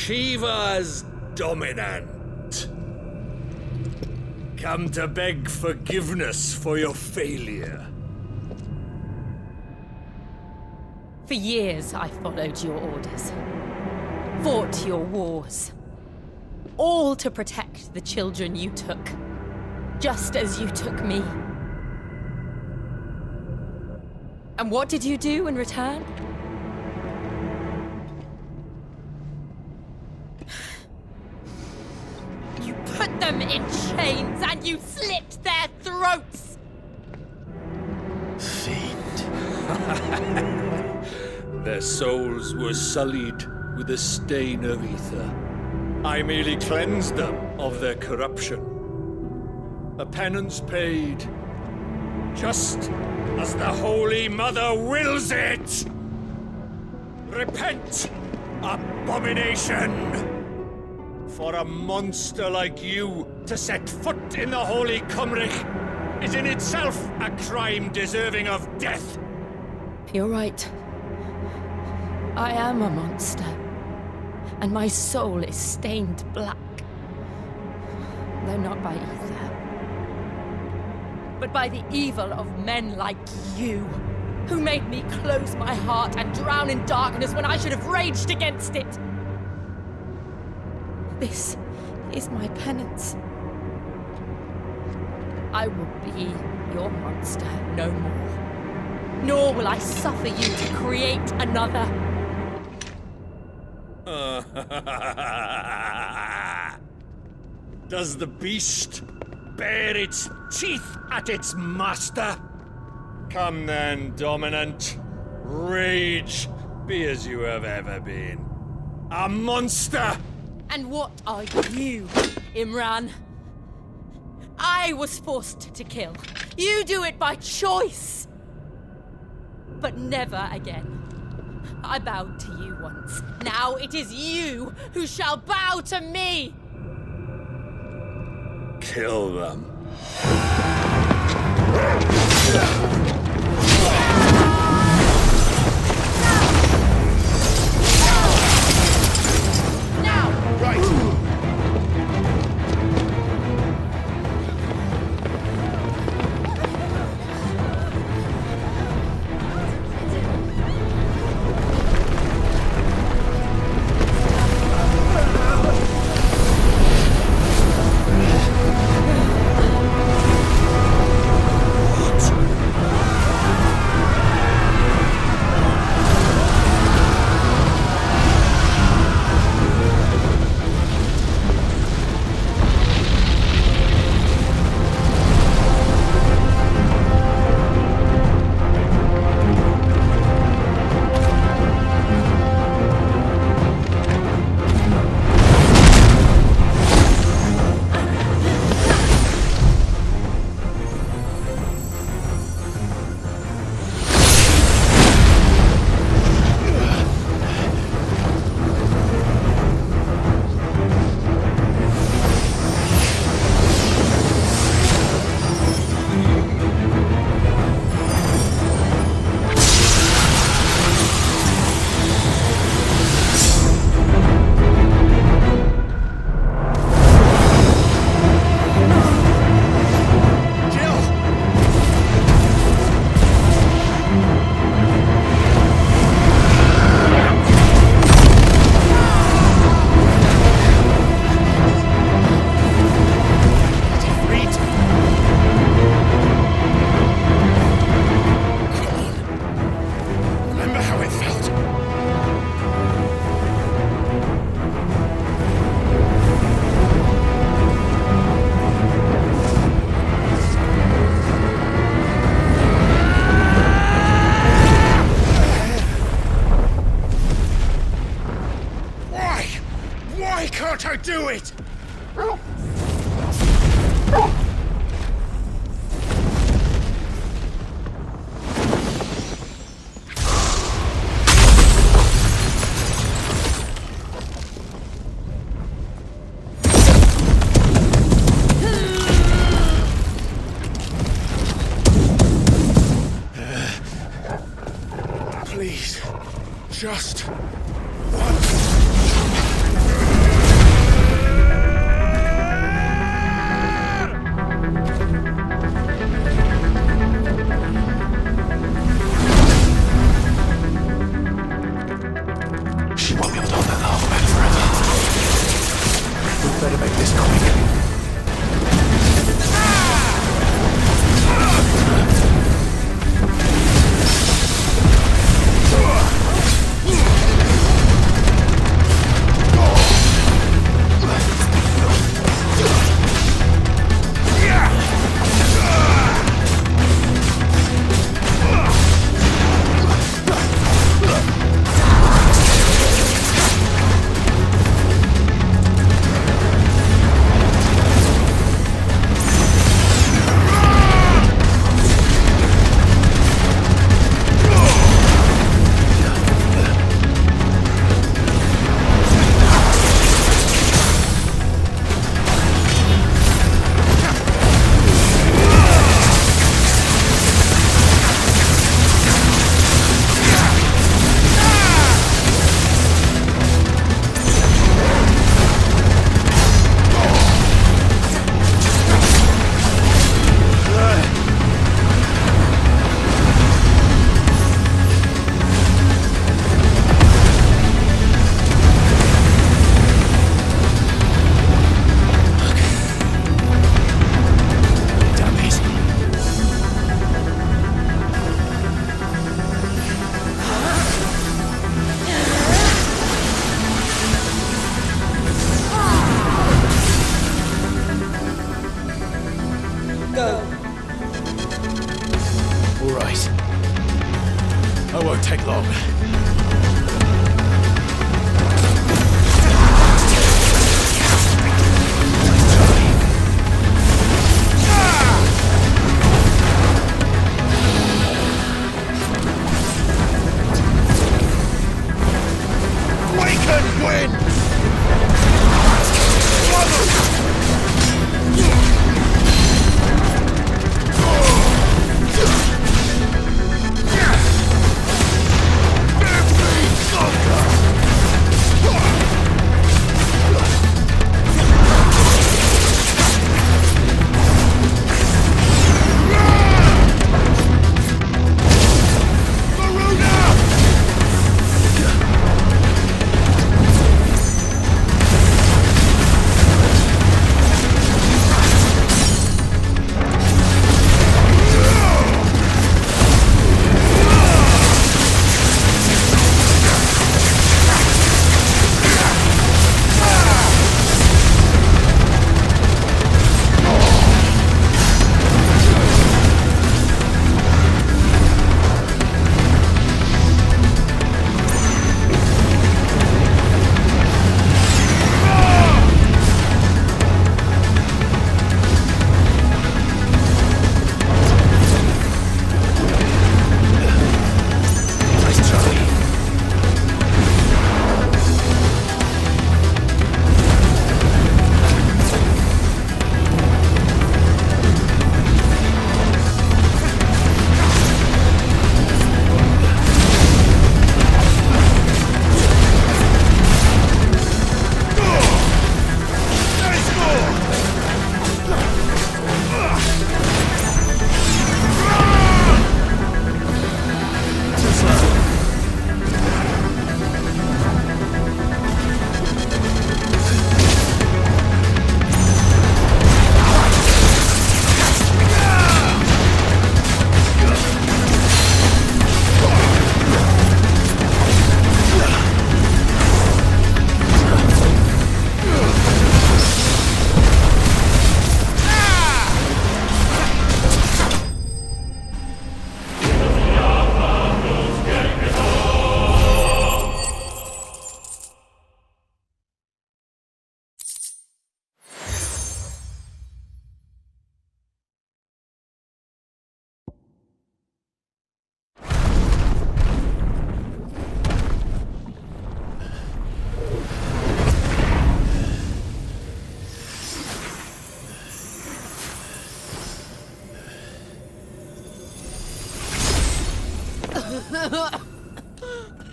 Shiva's dominant. Come to beg forgiveness for your failure. For years, I followed your orders. Fought your wars. All to protect the children you took. Just as you took me. And what did you do in return? You put them in chains and you slit their throats! Their souls were sullied with the stain of ether. I merely cleansed them of their corruption. A penance paid, just as the Holy Mother wills it! Repent, abomination! For a monster like you to set foot in the Holy Cymric is in itself a crime deserving of death. You're right. I am a monster. And my soul is stained black. Though not by ether. But by the evil of men like you, who made me close my heart and drown in darkness when I should have raged against it. This is my penance. I will be your monster no more. Nor will I suffer you to create another. Does the beast bare its teeth at its master? Come then, Dominant. Rage, be as you have ever been. A monster! And what are you, Imran? I was forced to kill. You do it by choice. But never again. I bowed to you once. Now it is you who shall bow to me! Kill them. Do it! Please, just once. Better make this quick. won't take long.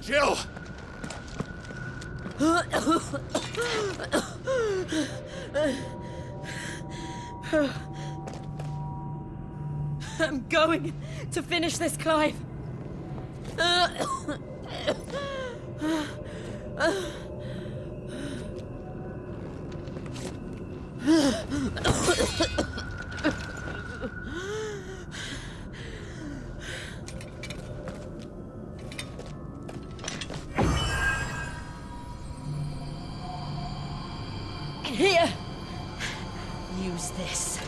Jill! I'm going to finish this, Clive. Here. Use this.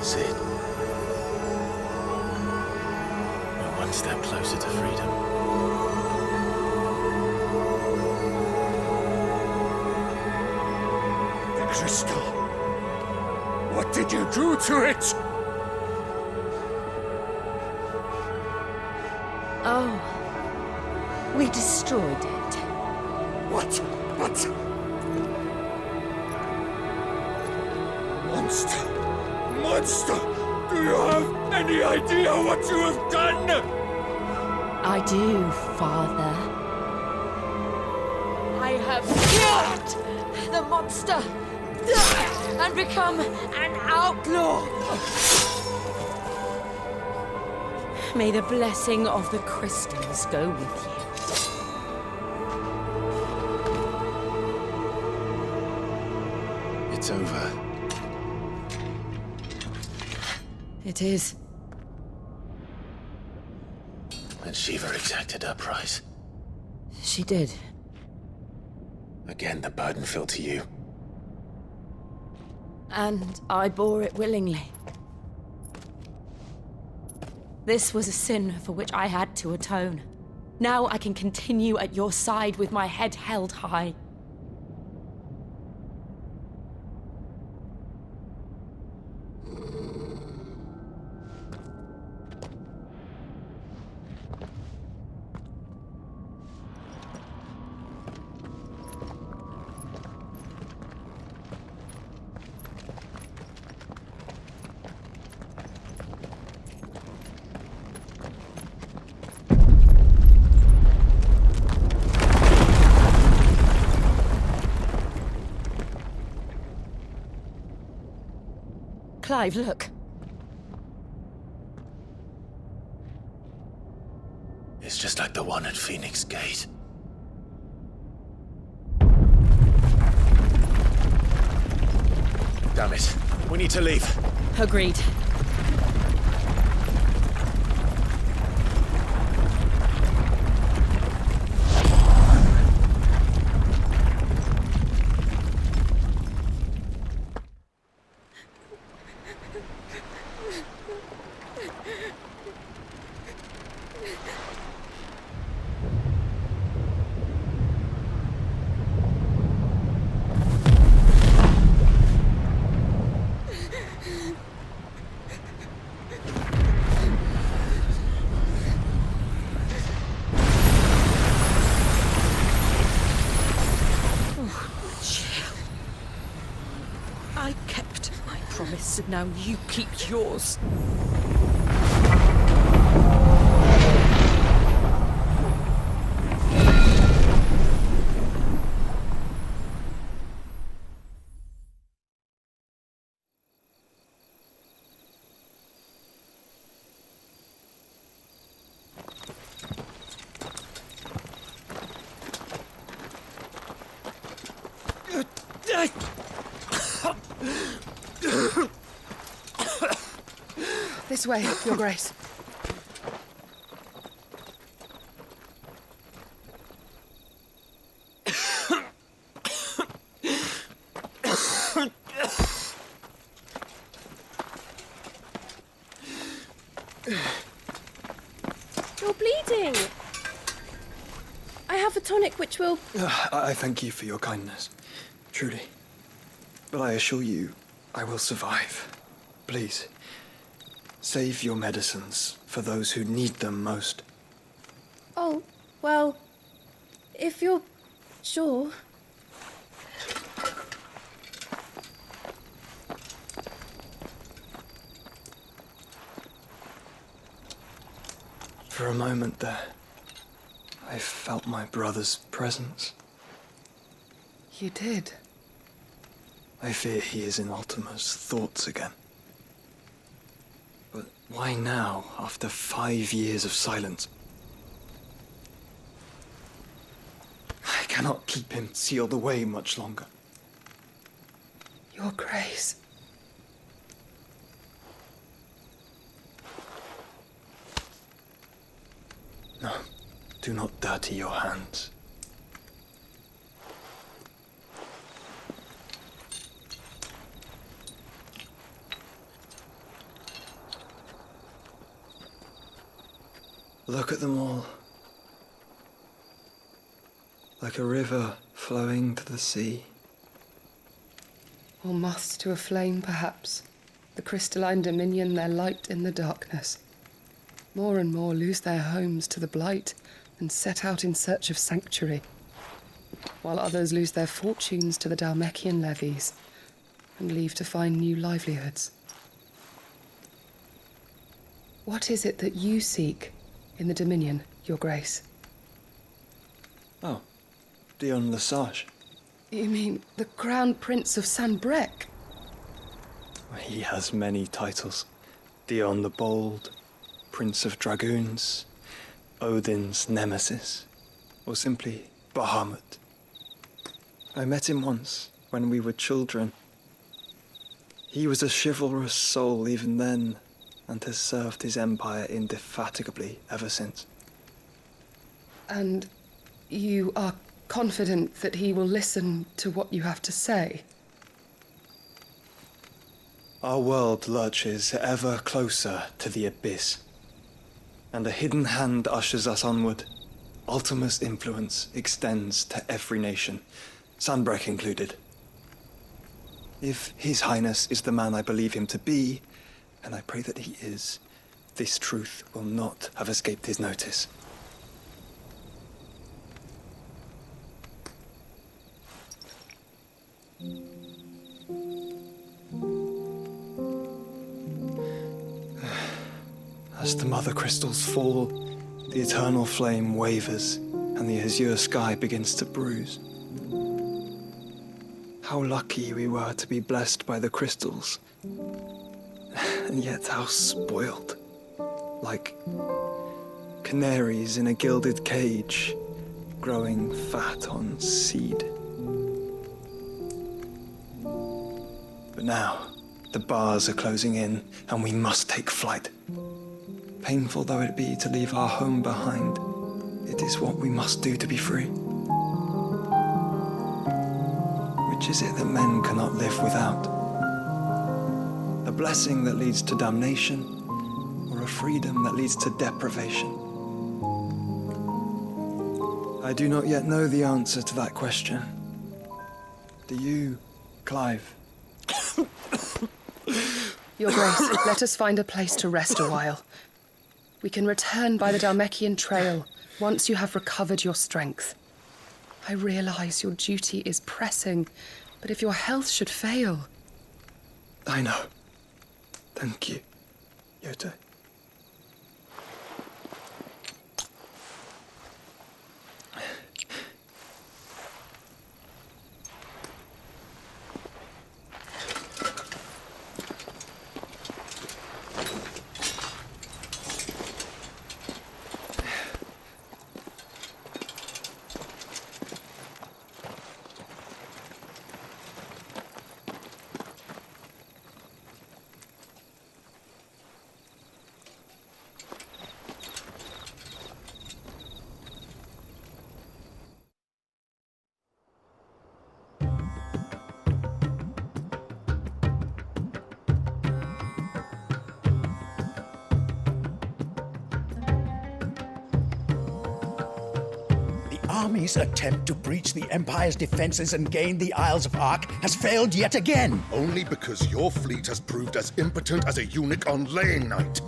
Sid. We're one step closer to freedom. The crystal. What did you do to it? Oh, we destroyed it. But... Monster! Do you have any idea what you have done? I do, Father. I have killed the monster and become an outlaw. May the blessing of the crystals go with you. It's over. It is. And Shiva exacted her price. She did. Again, the burden fell to you. And I bore it willingly. This was a sin for which I had to atone. Now I can continue at your side with my head held high. Clive, look. It's just like the one at Phoenix Gate. Damn it. We need to leave. Agreed. I kept my promise, and now you keep yours. This way, Your Grace. You're bleeding. I have a tonic which will... I thank you for your kindness, truly. But I assure you, I will survive. Please, save your medicines for those who need them most. Oh, well, if you're sure. For a moment there, I felt my brother's presence. You did? I fear he is in Altima's thoughts again. But why now, after 5 years of silence? I cannot keep him sealed away much longer. Your Grace. No, do not dirty your hands. Look at them all. Like a river flowing to the sea. Or moths to a flame, perhaps. The crystalline dominion their light in the darkness. More and more lose their homes to the blight and set out in search of sanctuary. while others lose their fortunes to the Dhalmekian levies and leave to find new livelihoods. What is it that you seek in the Dominion, Your Grace? Oh, Dion Lesage. You mean the Crown Prince of Sanbreque? He has many titles. Dion the Bold, Prince of Dragoons, Odin's Nemesis, or simply Bahamut. I met him once, when we were children. He was a chivalrous soul even then, and has served his empire indefatigably ever since. And you are confident that he will listen to what you have to say? Our world lurches ever closer to the abyss, and a hidden hand ushers us onward. Altima's influence extends to every nation, Sanbreque included. If His Highness is the man I believe him to be, and I pray that he is, this truth will not have escaped his notice. As the mother crystals fall, the eternal flame wavers, and the azure sky begins to bruise. How lucky we were to be blessed by the crystals, and yet how spoiled. Like canaries in a gilded cage, growing fat on seed. But now, the bars are closing in, and we must take flight. Painful though it be to leave our home behind, it is what we must do to be free. Which is it that men cannot live without? A blessing that leads to damnation, or a freedom that leads to deprivation? I do not yet know the answer to that question. Do you, Clive? Your Grace, let us find a place to rest a while. We can return by the Dhalmekian trail once you have recovered your strength. I realize your duty is pressing, but if your health should fail... I know. Thank you, Yote. Army's attempt to breach the Empire's defenses and gain the Isles of Ark has failed yet again. Only because your fleet has proved as impotent as a eunuch on laying night.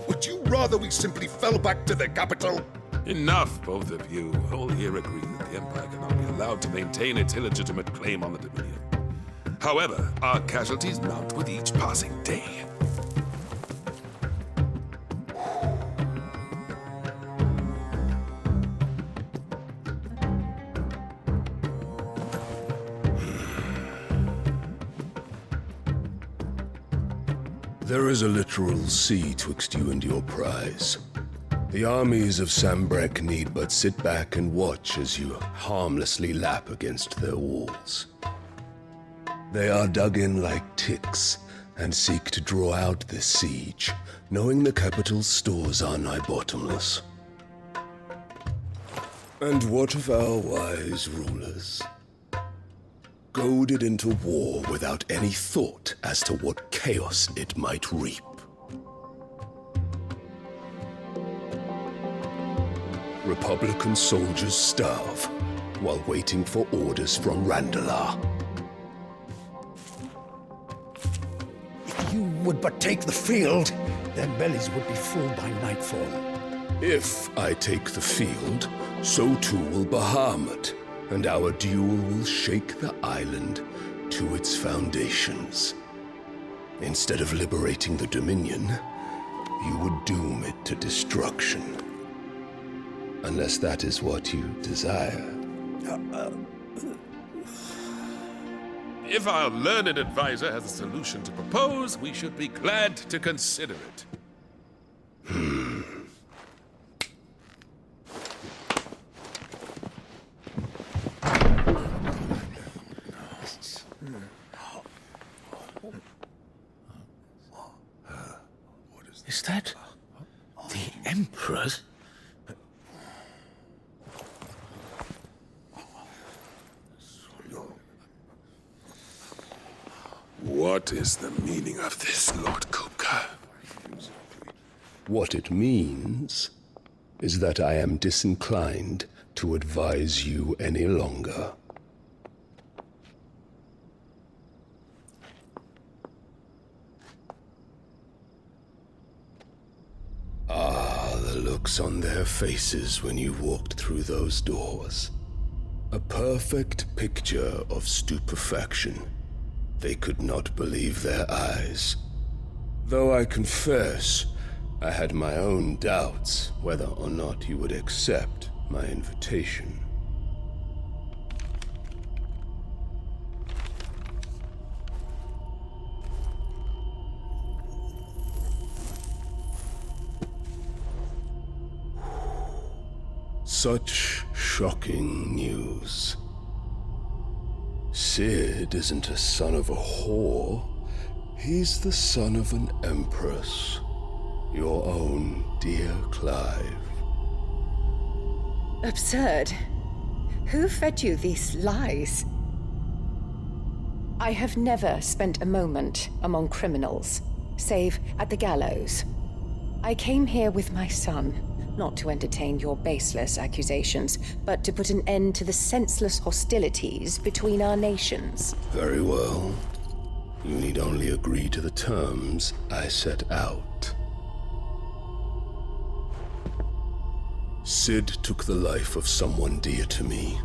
Would you rather we simply fell back to the capital? Enough, both of you. All here agree that the Empire cannot be allowed to maintain its illegitimate claim on the Dominion. However, our casualties mount with each passing day. There is a literal sea twixt you and your prize. The armies of Sanbreque need but sit back and watch as you harmlessly lap against their walls. They are dug in like ticks and seek to draw out this siege, knowing the capital's stores are nigh bottomless. And what of our wise rulers? Goaded into war without any thought as to what chaos it might reap. Republican soldiers starve while waiting for orders from Randalar. If you would but take the field, their bellies would be full by nightfall. If I take the field, so too will Bahamut, and our duel will shake the island to its foundations. Instead of liberating the Dominion, you would doom it to destruction. Unless that is what you desire. If our learned advisor has a solution to propose, we should be glad to consider it. Is that the Emperor's? What is the meaning of this, Lord Kupka? What it means is that I am disinclined to advise you any longer. Ah, the looks on their faces when you walked through those doors. A perfect picture of stupefaction. They could not believe their eyes. Though I confess, I had my own doubts whether or not you would accept my invitation. Such shocking news. Sid isn't a son of a whore. He's the son of an empress. Your own dear Clive. Absurd. Who fed you these lies? I have never spent a moment among criminals, save at the gallows. I came here with my son, not to entertain your baseless accusations, but to put an end to the senseless hostilities between our nations. Very well. You need only agree to the terms I set out. Sid took the life of someone dear to me,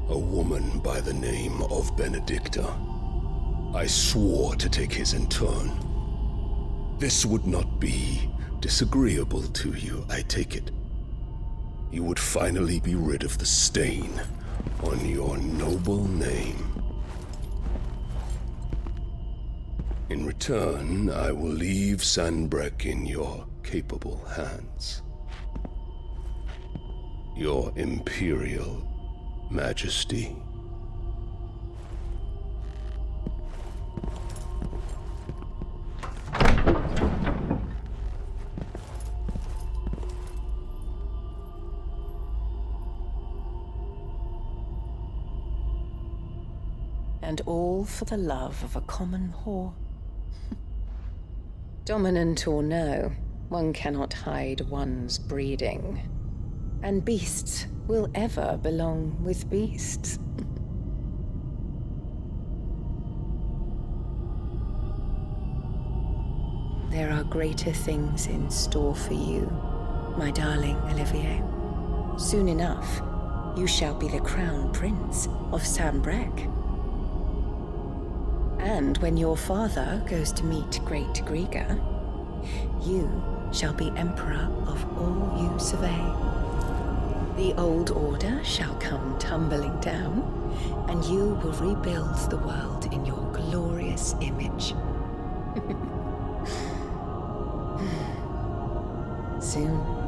a woman by the name of Benedicta. I swore to take his in turn. This would not be disagreeable to you, I take it. You would finally be rid of the stain on your noble name. In return, I will leave Sanbreque in your capable hands. Your Imperial Majesty. And all for the love of a common whore. Dominant or no, one cannot hide one's breeding. And beasts will ever belong with beasts. There are greater things in store for you, my darling Olivier. Soon enough, you shall be the crown prince of Sanbreque. And when your father goes to meet Great Griga, you shall be emperor of all you survey. The old order shall come tumbling down, and you will rebuild the world in your glorious image. Soon.